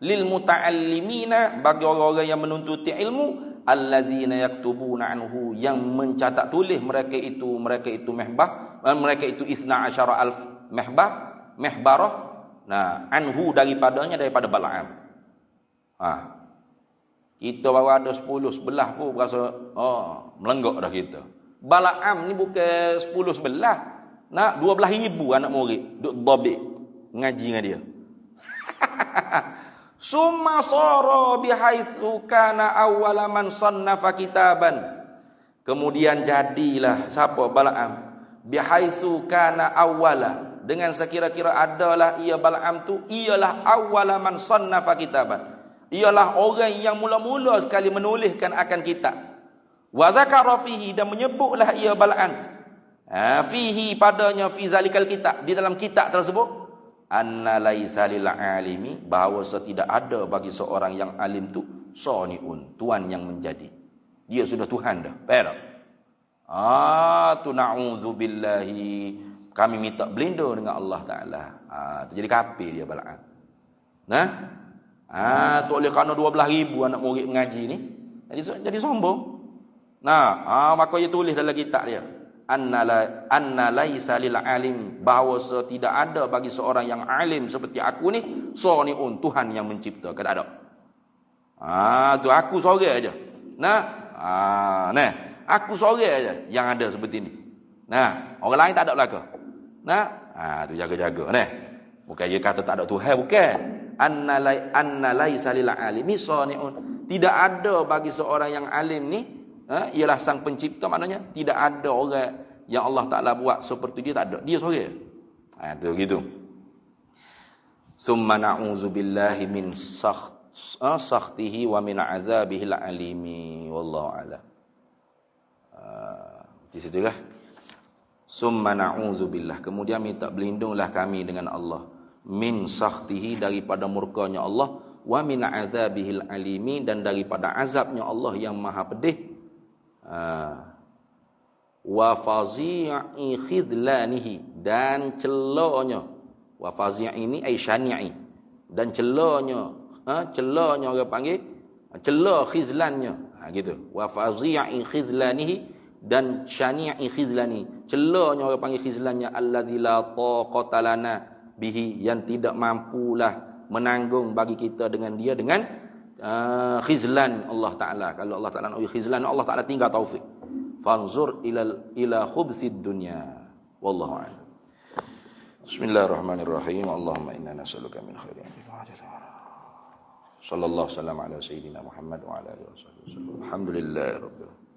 lil muta'allimina, bagi orang-orang yang menuntuti ilmu, allazina yaktubuna anhu, yang mencatat tulis mereka itu mihbah, mereka itu isna asyara alf mihbarah. Nah, anhu, daripada Bal'am. Kita baru ada 10-11 pun berasa melenggak dah kita. Bal'am ni bukan 10-11, nak 12,000 anak murid duk dhabit ngaji dengan dia. Summa sara bihaitsu kana awwala man sannafa kitaban, kemudian jadilah siapa Bal'am, bihaitsu kana awwala, dengan sekira-kira adalah ia Bal'am tu ialah awwala man sannafa kitaban, ialah orang yang mula-mula sekali menuliskan akan kitab. Wa zakara fihi, dan menyebutlah ia Bal'am fihi, padanya, fi zalikal kitab, di dalam kitab tersebut, anna laisa lil alimi, bahawa tidak ada bagi seorang yang alim tu saniun, tuan yang menjadi. Dia sudah Tuhan dah. Faham? Tu na'udzubillahi, kami minta berlindung dengan Allah Ta'ala. Tu jadi kafir dia Bal'am. Tu oleh kerana 12,000 anak murid mengaji ni, jadi sombong. Maka dia tulis dalam kitab dia, anna laisa lil alim, bahawa tidak ada bagi seorang yang alim seperti aku ni, saniun, Tuhan yang mencipta. Kata ada. Tu aku seorang aja. Aku seorang aja yang ada seperti ni. Orang lain tak ada belaka. Tu jaga-jaga. Bukan dia kata tak ada Tuhan, bukan. Anna laisa lil alimi saniun, tidak ada bagi seorang yang alim ni, ialah sang pencipta, maknanya tidak ada orang yang Allah Ta'ala buat seperti dia, tak ada. Dia seorang. Tu gitu. Summa na'udzubillahi min sakhtihi wa min azabihil alimi, wallahu a'lam. Di situlah. Summa na'udzubillah, kemudian minta berlindunglah kami dengan Allah, min sakhtihi, daripada murkanya Allah, wa min azabihil alimi, dan daripada azabnya Allah yang maha pedih, wa fazi'i khidlanihi, dan celanya, wa fazi' ini ai syani'i, dan celanya, celanya orang panggil cela khizlannya, gitu. Wa fazi'i khizlanihi, dan syani'i khizlani, celanya orang panggil khizlannya, allazi la taqata lana bihi, yang tidak mampulah menanggung bagi kita dengan dia, dengan khizlan Allah Taala. Kalau Allah Taala nak khizlan, Allah Taala tinggal taufik. Fanzur ila khubthid dunya, wallahu a'lam. Bismillahirrahmanirrahim. Allahumma inna nas'aluka min khairin sallallahu alaihi wasallam ala sayyidina Muhammad wa ala alihi wasallam. Alhamdulillahirabbil alamin.